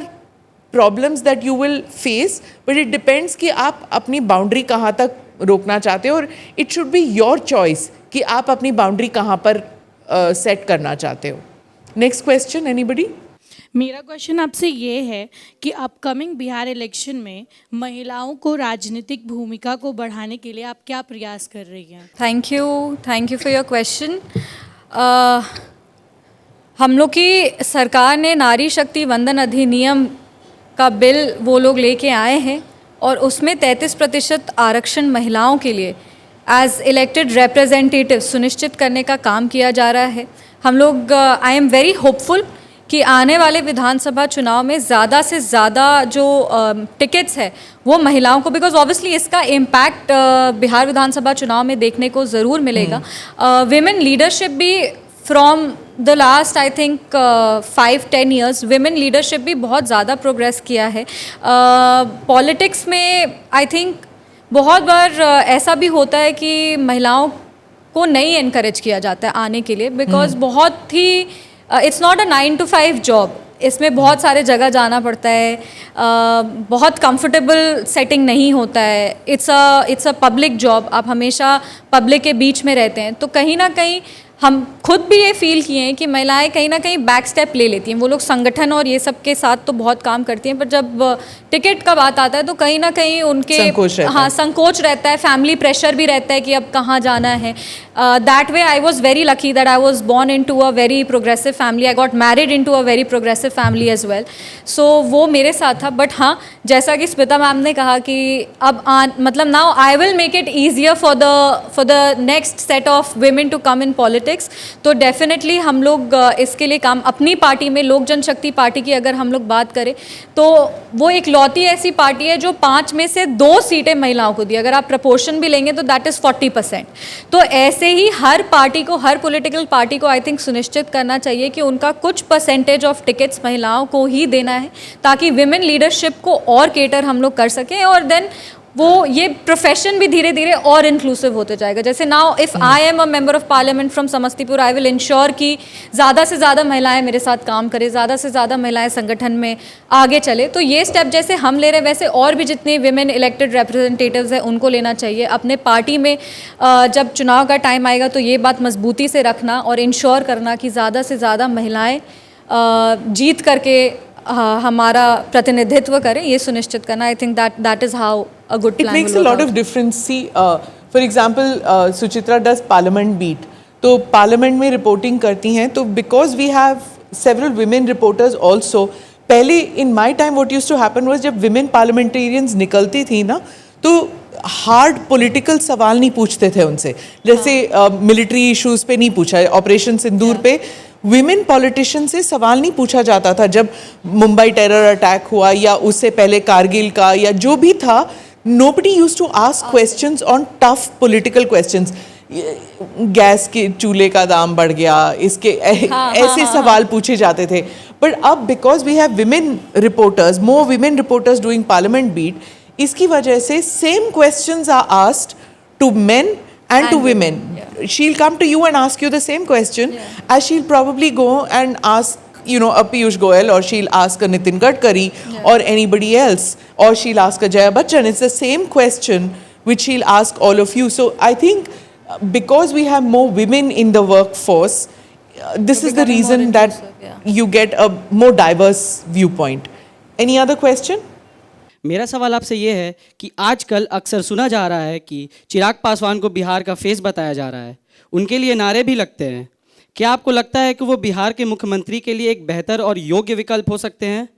problems that you will face, but it depends कि आप अपनी बाउंड्री कहाँ तक रोकना चाहते हो, और it should be your choice कि आप अपनी बाउंड्री कहाँ पर सेट करना चाहते हो. Next question, anybody? मेरा क्वेश्चन आपसे ये है कि अपकमिंग बिहार इलेक्शन में महिलाओं को राजनीतिक भूमिका को बढ़ाने के लिए आप क्या प्रयास कर रही हैं? Thank you for your question. हम लोग की सरकार ने नारी शक्ति वंदन अधिनियम का बिल वो लोग लेके आए हैं, और उसमें 33% आरक्षण महिलाओं के लिए एज इलेक्टेड रिप्रेजेंटेटिव सुनिश्चित करने का काम किया जा रहा है. हम लोग, आई एम वेरी होपफुल कि आने वाले विधानसभा चुनाव में ज़्यादा से ज़्यादा जो टिकट्स है वो महिलाओं को, बिकॉज ऑब्वियसली इसका इम्पैक्ट बिहार विधानसभा चुनाव में देखने को ज़रूर मिलेगा. विमेन लीडरशिप भी from the last I think 5-10 years women leadership भी बहुत ज़्यादा प्रोग्रेस किया है. पॉलिटिक्स में आई थिंक बहुत बार ऐसा भी होता है कि महिलाओं को नहीं इनकरेज किया जाता है आने के लिए, बिकॉज बहुत ही it's not a 9 to 5 job. इसमें बहुत सारे जगह जाना पड़ता है, बहुत कंफर्टेबल सेटिंग नहीं होता है. It's a public job. आप हमेशा पब्लिक के बीच में रहते हैं, तो कहीं ना कहीं हम खुद भी ये फील किए हैं कि महिलाएं कहीं ना कहीं बैक स्टेप ले लेती हैं. वो लोग संगठन और ये सब के साथ तो बहुत काम करती हैं, पर जब टिकट का बात आता है तो कहीं ना कहीं उनके संकोच रहता है. फैमिली प्रेशर भी रहता है कि अब कहाँ जाना है. That way I was very lucky that I was born in to a very progressive family. I got married in to a very progressive family as well. So वो मेरे साथ था. बट हाँ, जैसा कि स्मिता मैम ने कहा कि अब मतलब now I will make it easier for the next set of women to come in politics. तो डेफिनेटली हम लोग इसके लिए काम, अपनी पार्टी में लोक जनशक्ति पार्टी की अगर हम लोग बात करें तो वो एक लौती ऐसी पार्टी है जो 5 में से 2 सीटें महिलाओं को दी. अगर आप प्रपोर्शन भी लेंगे तो दैट इज़ 40%. तो ऐसे ही हर पार्टी को, हर पॉलिटिकल पार्टी को आई थिंक सुनिश्चित करना चाहिए कि उनका कुछ परसेंटेज ऑफ टिकट्स महिलाओं को ही देना है, ताकि विमेन लीडरशिप को और केटर हम लोग कर सकें, और देन वो ये प्रोफेशन भी धीरे धीरे और इंक्लूसिव होते जाएगा. जैसे now if I am a member of parliament from Samastipur, I will ensure कि ज़्यादा से ज़्यादा महिलाएं मेरे साथ काम करें, ज़्यादा से ज़्यादा महिलाएं संगठन में आगे चले. तो ये स्टेप जैसे हम ले रहे हैं, वैसे और भी जितने विमेन इलेक्टेड रिप्रेजेंटेटिव्स हैं उनको लेना चाहिए. अपने पार्टी में जब चुनाव का टाइम आएगा तो ये बात मजबूती से रखना और इंश्योर करना कि ज़्यादा से ज़्यादा महिलाएँ जीत करके हमारा प्रतिनिधित्व करें, ये सुनिश्चित करना. आई think that is how a good plan. It makes a lot of difference. See, for example, Suchitra does Parliament beat. तो पार्लियामेंट में रिपोर्टिंग करती हैं, तो because we have several women reporters also, पहले in my time what used to happen was जब women parliamentarians निकलती थी ना, तो हार्ड पॉलिटिकल सवाल नहीं पूछते थे उनसे, जैसे मिलिट्री इश्यूज पे नहीं पूछा, ऑपरेशन सिंदूर पे विमेन पॉलिटिशियन से सवाल नहीं पूछा जाता था। जब मुंबई टेरर अटैक हुआ या उससे पहले कारगिल का या जो भी था, nobody used to ask questions on tough political questions. Gas के चूल्हे का दाम बढ़ गया, इसके ऐसे सवाल पूछे जाते थे। बट अब because we have women reporters, more women reporters doing parliament beat, इसकी वजह से same questions are asked to men and to women. She'll come to you and ask you the same question as she'll probably go and ask, you know, a Piyush Goyal, or she'll ask a Nitin Gadkari or anybody else, or she'll ask a Jaya Bachchan. It's the same question which she'll ask all of you. So I think because we have more women in the workforce, this is the reason that you get a more diverse viewpoint. Any other question? मेरा सवाल आपसे ये है कि आजकल अक्सर सुना जा रहा है कि चिराग पासवान को बिहार का फेस बताया जा रहा है, उनके लिए नारे भी लगते हैं। क्या आपको लगता है कि वो बिहार के मुख्यमंत्री के लिए एक बेहतर और योग्य विकल्प हो सकते हैं?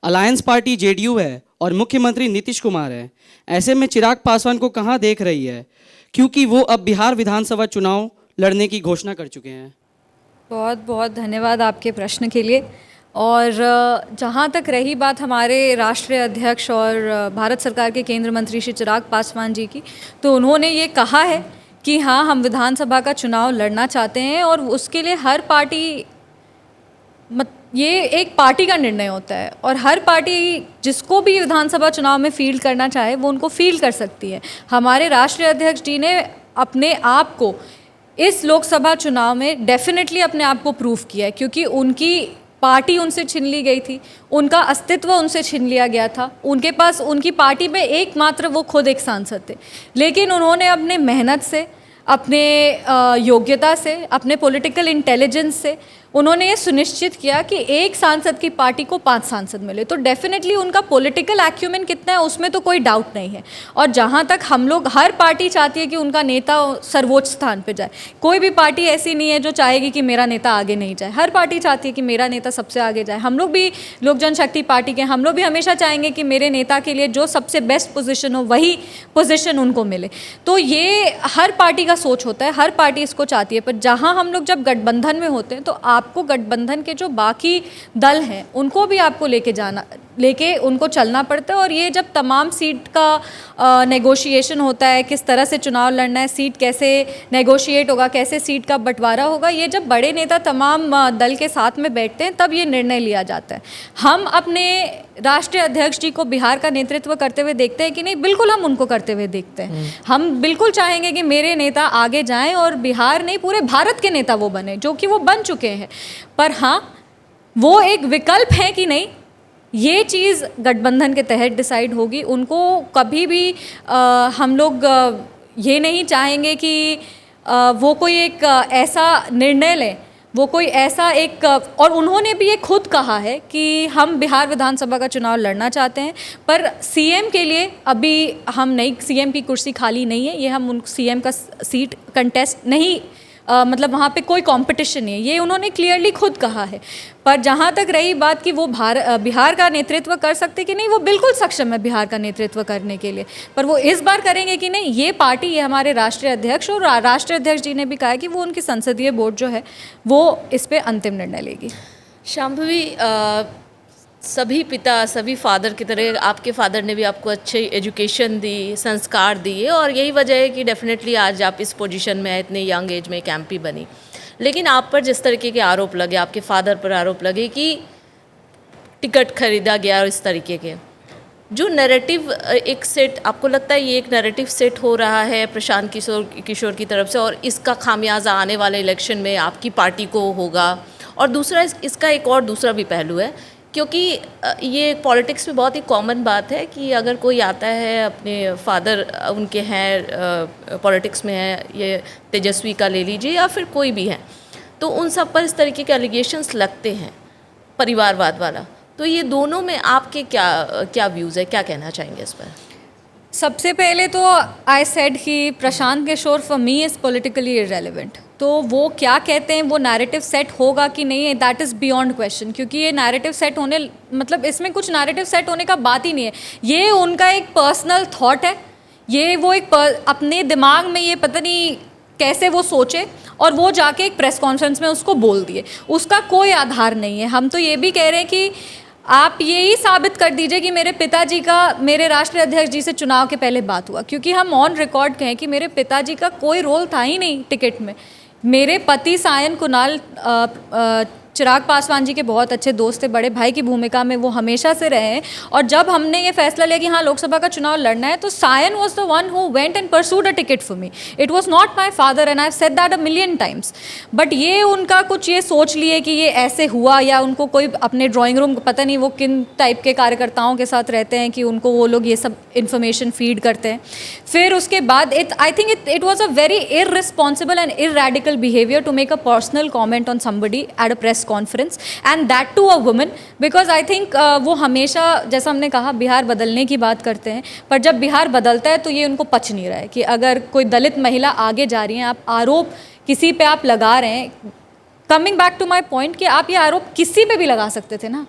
अलायंस पार्टी जेडीयू है और मुख्यमंत्री नीतीश कुमार है, ऐसे में चिराग पासवान को कहाँ देख रही है, क्योंकि वो अब बिहार विधानसभा चुनाव लड़ने की घोषणा कर चुके हैं? बहुत बहुत धन्यवाद आपके प्रश्न के लिए। और जहाँ तक रही बात हमारे राष्ट्रीय अध्यक्ष और भारत सरकार के केंद्र मंत्री श्री चिराग पासवान जी की, तो उन्होंने ये कहा है कि हाँ, हम विधानसभा का चुनाव लड़ना चाहते हैं और उसके लिए हर पार्टी ये एक पार्टी का निर्णय होता है और हर पार्टी जिसको भी विधानसभा चुनाव में फील्ड करना चाहे वो उनको फील्ड कर सकती है। हमारे राष्ट्रीय अध्यक्ष जी ने अपने आप को इस लोकसभा चुनाव में डेफिनेटली अपने आप को प्रूव किया है, क्योंकि उनकी पार्टी उनसे छीन ली गई थी, उनका अस्तित्व उनसे छीन लिया गया था, उनके पास उनकी पार्टी में एकमात्र वो खुद एक सांसद थे, लेकिन उन्होंने अपने मेहनत से, अपने योग्यता से, अपने पॉलिटिकल इंटेलिजेंस से उन्होंने ये सुनिश्चित किया कि एक सांसद की पार्टी को 5 सांसद मिले। तो डेफिनेटली उनका पॉलिटिकल एक्यूमेन कितना है उसमें तो कोई डाउट नहीं है। और जहाँ तक हम लोग, हर पार्टी चाहती है कि उनका नेता सर्वोच्च स्थान पे जाए, कोई भी पार्टी ऐसी नहीं है जो चाहेगी कि मेरा नेता आगे नहीं जाए, हर पार्टी चाहती है कि मेरा नेता सबसे आगे जाए। हम लोग भी लोक जनशक्ति पार्टी के, हम लोग भी हमेशा चाहेंगे कि मेरे नेता के लिए जो सबसे बेस्ट पोजीशन हो वही पोजीशन उनको मिले। तो ये हर पार्टी का सोच होता है, हर पार्टी इसको चाहती है। पर जहाँ हम लोग जब गठबंधन में होते हैं तो आपको गठबंधन के जो बाकी दल हैं उनको भी आपको लेके उनको चलना पड़ता है। और ये जब तमाम सीट का नेगोशिएशन होता है, किस तरह से चुनाव लड़ना है, सीट कैसे नेगोशिएट होगा, कैसे सीट का बंटवारा होगा, ये जब बड़े नेता तमाम दल के साथ में बैठते हैं तब ये निर्णय लिया जाता है। हम अपने राष्ट्रीय अध्यक्ष जी को बिहार का नेतृत्व करते हुए देखते हैं कि नहीं? बिल्कुल हम उनको करते हुए देखते हैं। हम बिल्कुल चाहेंगे कि मेरे नेता आगे जाएं और बिहार नहीं पूरे भारत के नेता वो बने, जो कि वो बन चुके हैं। पर हाँ, वो एक विकल्प है कि नहीं, ये चीज़ गठबंधन के तहत डिसाइड होगी। उनको कभी भी हम लोग ये नहीं चाहेंगे कि वो कोई एक ऐसा निर्णय लें, वो कोई ऐसा एक, और उन्होंने भी ये खुद कहा है कि हम बिहार विधानसभा का चुनाव लड़ना चाहते हैं, पर सीएम के लिए अभी हम नहीं, सीएम की कुर्सी खाली नहीं है, ये हम उन सीएम का सीट कंटेस्ट नहीं, मतलब वहाँ पे कोई कंपटीशन नहीं है, ये उन्होंने क्लियरली खुद कहा है। पर जहाँ तक रही बात कि वो बिहार का नेतृत्व कर सकते कि नहीं, वो बिल्कुल सक्षम है बिहार का नेतृत्व करने के लिए। पर वो इस बार करेंगे कि नहीं, ये पार्टी, ये हमारे राष्ट्रीय अध्यक्ष, और राष्ट्रीय अध्यक्ष जी ने भी कहा है कि वो उनकी संसदीय बोर्ड जो है वो इस पर अंतिम निर्णय लेगी। शांभवी, सभी पिता, सभी फादर की तरह आपके फादर ने भी आपको अच्छी एजुकेशन दी, संस्कार दिए, और यही वजह है कि डेफिनेटली आज आप इस पोजीशन में हैं, इतने यंग एज में एक एमपी बनी। लेकिन आप पर जिस तरीके के आरोप लगे, आपके फादर पर आरोप लगे कि टिकट खरीदा गया और इस तरीके के जो नैरेटिव एक सेट, आपको लगता है ये एक नैरेटिव सेट हो रहा है प्रशांत किशोर की तरफ से, और इसका खामियाजा आने वाले इलेक्शन में आपकी पार्टी को होगा? और दूसरा, इसका एक और दूसरा भी पहलू है, क्योंकि ये पॉलिटिक्स में बहुत ही कॉमन बात है कि अगर कोई आता है, अपने फादर उनके हैं पॉलिटिक्स में है, ये तेजस्वी का ले लीजिए या फिर कोई भी है, तो उन सब पर इस तरीके के एलिगेशंस लगते हैं, परिवारवाद वाला। तो ये दोनों में आपके क्या व्यूज़ है, क्या कहना चाहेंगे इस पर? सबसे पहले तो आई सेड कि Prashant Kishor for me is politically irrelevant. तो वो क्या कहते हैं, वो नैरेटिव सेट होगा कि नहीं, दैट इज़ बियॉन्ड क्वेश्चन, क्योंकि ये नैरेटिव सेट होने, मतलब इसमें कुछ नैरेटिव सेट होने का बात ही नहीं है। ये उनका एक पर्सनल थॉट है, ये वो एक अपने दिमाग में ये पता नहीं कैसे वो सोचे और वो जाके एक प्रेस कॉन्फ्रेंस में उसको बोल दिए, उसका कोई आधार नहीं है। हम तो ये भी कह रहे हैं कि आप यही साबित कर दीजिए कि मेरे पिताजी का मेरे राष्ट्रीय अध्यक्ष जी से चुनाव के पहले बात हुआ, क्योंकि हम ऑन रिकॉर्ड कहें कि मेरे पिताजी का कोई रोल था ही नहीं टिकट में। मेरे पति सायन कुणाल चिराग पासवान जी के बहुत अच्छे दोस्त थे, बड़े भाई की भूमिका में वो हमेशा से रहे हैं। और जब हमने ये फैसला लिया कि हाँ लोकसभा का चुनाव लड़ना है, तो Sayan was the one who went and pursued a ticket for me. It was not my father and I have said that a million times. But ये उनका कुछ ये सोच लिए कि ये ऐसे हुआ, या उनको कोई अपने ड्राइंग रूम, पता नहीं वो किन टाइप के कार्यकर्ताओं के साथ रहते हैं कि उनको वो लोग ये सब इन्फॉर्मेशन फीड करते हैं। फिर उसके बाद I think it was a very irresponsible and irradical behaviour to make a personal comment on somebody at a press conference and that to a woman, because I think वो हमेशा, जैसा हमने कहा, बिहार बदलने की बात करते हैं, पर जब बिहार बदलता है तो ये उनको पच नहीं रहा है कि अगर कोई दलित महिला आगे जा रही है, आप आरोप किसी पे आप लगा रहे हैं। Coming back to my point कि आप ये आरोप किसी पे भी लगा सकते थे ना,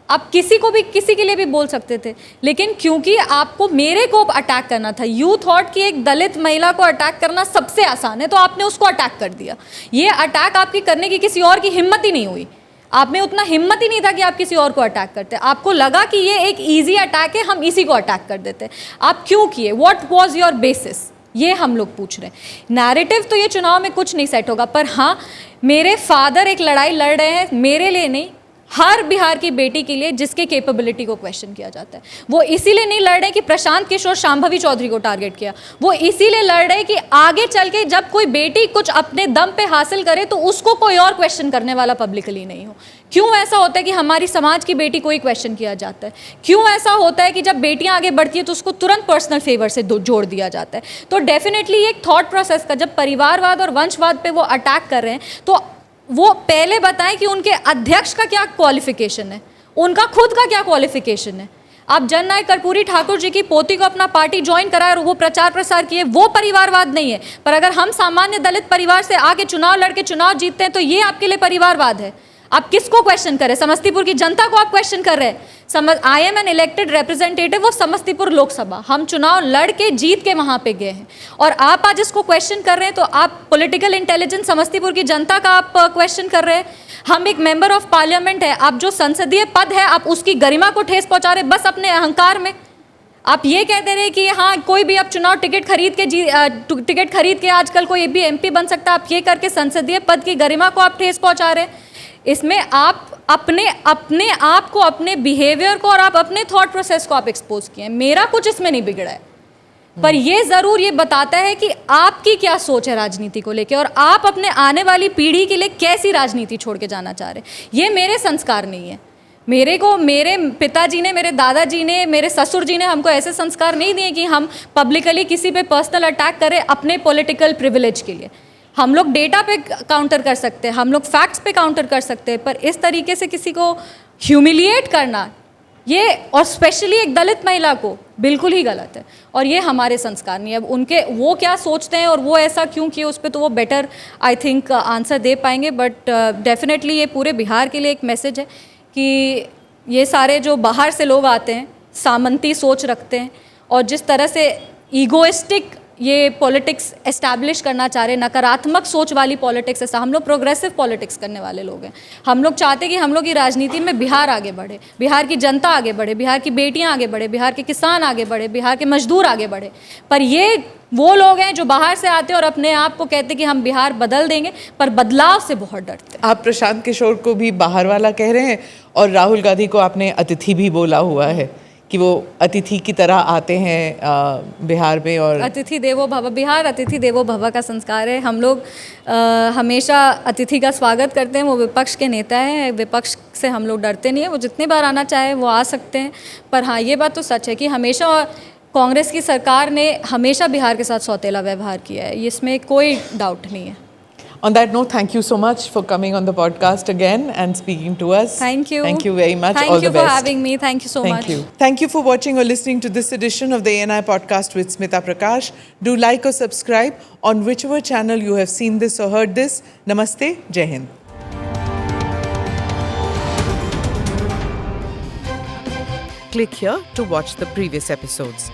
आप किसी को भी, किसी के लिए भी बोल सकते थे, लेकिन क्योंकि आपको मेरे को अटैक करना था, यू थॉट कि एक दलित महिला को अटैक करना सबसे आसान है, तो आपने उसको अटैक कर दिया। ये अटैक आपकी करने की किसी और की हिम्मत ही नहीं हुई, आप में उतना हिम्मत ही नहीं था कि आप किसी और को अटैक करते। आपको लगा कि ये एक ईजी अटैक है, हम इसी को अटैक कर देते। आप क्यों किए, व्हाट वाज योर बेसिस, ये हम लोग पूछ रहे हैं। नैरेटिव तो ये चुनाव में कुछ नहीं सेट होगा, पर हाँ मेरे फादर एक लड़ाई लड़ रहे हैं, मेरे लिए नहीं, हर बिहार की बेटी के लिए जिसके कैपेबिलिटी को क्वेश्चन किया जाता है। वो इसीलिए नहीं लड़ रहे कि प्रशांत किशोर शांभवी चौधरी को टारगेट किया, वो इसीलिए लड़ रहे कि आगे चल के जब कोई बेटी कुछ अपने दम पे हासिल करे तो उसको कोई और क्वेश्चन करने वाला पब्लिकली नहीं हो। क्यों ऐसा होता है कि हमारी समाज की बेटी को ही क्वेश्चन किया जाता है? क्यों ऐसा होता है कि जब बेटियां आगे बढ़ती है तो उसको तुरंत पर्सनल फेवर से जोड़ दिया जाता है? तो डेफिनेटली एक थॉट प्रोसेस का, जब परिवारवाद और वंशवाद पे वो अटैक कर रहे हैं, तो वो पहले बताएं कि उनके अध्यक्ष का क्या क्वालिफिकेशन है, उनका खुद का क्या क्वालिफिकेशन है। आप जननायक कर्पूरी ठाकुर जी की पोती को अपना पार्टी ज्वाइन कराए और वो प्रचार प्रसार किए, वो परिवारवाद नहीं है। पर अगर हम सामान्य दलित परिवार से आके चुनाव लड़के चुनाव जीतते हैं तो ये आपके लिए परिवारवाद है। आप किसको क्वेश्चन कर रहे हैं? समस्तीपुर की जनता को आप क्वेश्चन कर रहे हैं। आई am an elected representative of Samastipur Lok Sabha, हम चुनाव लड़ के जीत के वहाँ पे गए हैं, और आप आज इसको क्वेश्चन कर रहे हैं, तो आप पॉलिटिकल इंटेलिजेंस समस्तीपुर की जनता का आप क्वेश्चन कर रहे हैं। हम एक मेंबर ऑफ पार्लियामेंट है, आप जो संसदीय पद है आप उसकी गरिमा को ठेस पहुँचा रहे बस अपने अहंकार में। आप ये कह दे रहे कि हाँ कोई भी अब चुनाव टिकट खरीद के आजकल कोई भी एमपी बन सकता है, आप ये करके संसदीय पद की गरिमा को आप ठेस पहुँचा रहे हैं। इसमें आप अपने आप को, अपने बिहेवियर को और आप अपने थॉट प्रोसेस को आप एक्सपोज किए हैं। मेरा कुछ इसमें नहीं बिगड़ा है, पर ये ज़रूर ये बताता है कि आपकी क्या सोच है राजनीति को लेके, और आप अपने आने वाली पीढ़ी के लिए कैसी राजनीति छोड़ के जाना चाह रहे हैं। ये मेरे संस्कार नहीं है। मेरे पिताजी ने, मेरे दादाजी ने, मेरे ससुर जी ने हमको ऐसे संस्कार नहीं दिए कि हम पब्लिकली किसी पे पर्सनल अटैक करें अपने पॉलिटिकल प्रिविलेज के लिए। हम लोग डेटा पे काउंटर कर सकते हैं, हम लोग फैक्ट्स पे काउंटर कर सकते हैं, पर इस तरीके से किसी को ह्यूमिलिएट करना, ये, और स्पेशली एक दलित महिला को, बिल्कुल ही गलत है। और ये हमारे संस्कार नहीं है। अब उनके वो क्या सोचते हैं और वो ऐसा क्यों किए, उस पर तो वो बेटर आई थिंक आंसर दे पाएंगे। बट डेफिनेटली ये पूरे बिहार के लिए एक मैसेज है कि ये सारे जो बाहर से लोग आते हैं, सामंती सोच रखते हैं, और जिस तरह से ईगोइस्टिक ये पॉलिटिक्स एस्टैब्लिश करना चाह रहे हैं, नकारात्मक सोच वाली पॉलिटिक्स, ऐसा हम लोग प्रोग्रेसिव पॉलिटिक्स करने वाले लोग हैं। हम लोग चाहते हैं कि हम लोग की राजनीति में बिहार आगे बढ़े, बिहार की जनता आगे बढ़े, बिहार की बेटियां आगे बढ़े, बिहार के किसान आगे बढ़े, बिहार के मजदूर आगे बढ़े। पर ये वो लोग हैं जो बाहर से आते हैं और अपने आप को कहते हैं कि हम बिहार बदल देंगे, पर बदलाव से बहुत डरते हैं। आप प्रशांत किशोर को भी बाहर वाला कह रहे हैं, और राहुल गांधी को आपने अतिथि भी बोला हुआ है कि वो अतिथि की तरह आते हैं बिहार में। और अतिथि देवो भव, बिहार अतिथि देवो भव का संस्कार है। हम लोग हमेशा अतिथि का स्वागत करते हैं। वो विपक्ष के नेता हैं, विपक्ष से हम लोग डरते नहीं हैं। वो जितनी बार आना चाहे वो आ सकते हैं। पर हाँ ये बात तो सच है कि हमेशा कांग्रेस की सरकार ने हमेशा बिहार के साथ सौतेला व्यवहार किया है, इसमें कोई डाउट नहीं है। On that note, thank you so much for coming on the podcast again and speaking to us. Thank you. Thank you very much. Thank All you the for best. having me. Thank you so Thank much. you. Thank you for watching or listening to this edition of the ANI podcast with Smita Prakash. Do like or subscribe on whichever channel you have seen this or heard this. Namaste. Jai Hind. Click here to watch the previous episodes.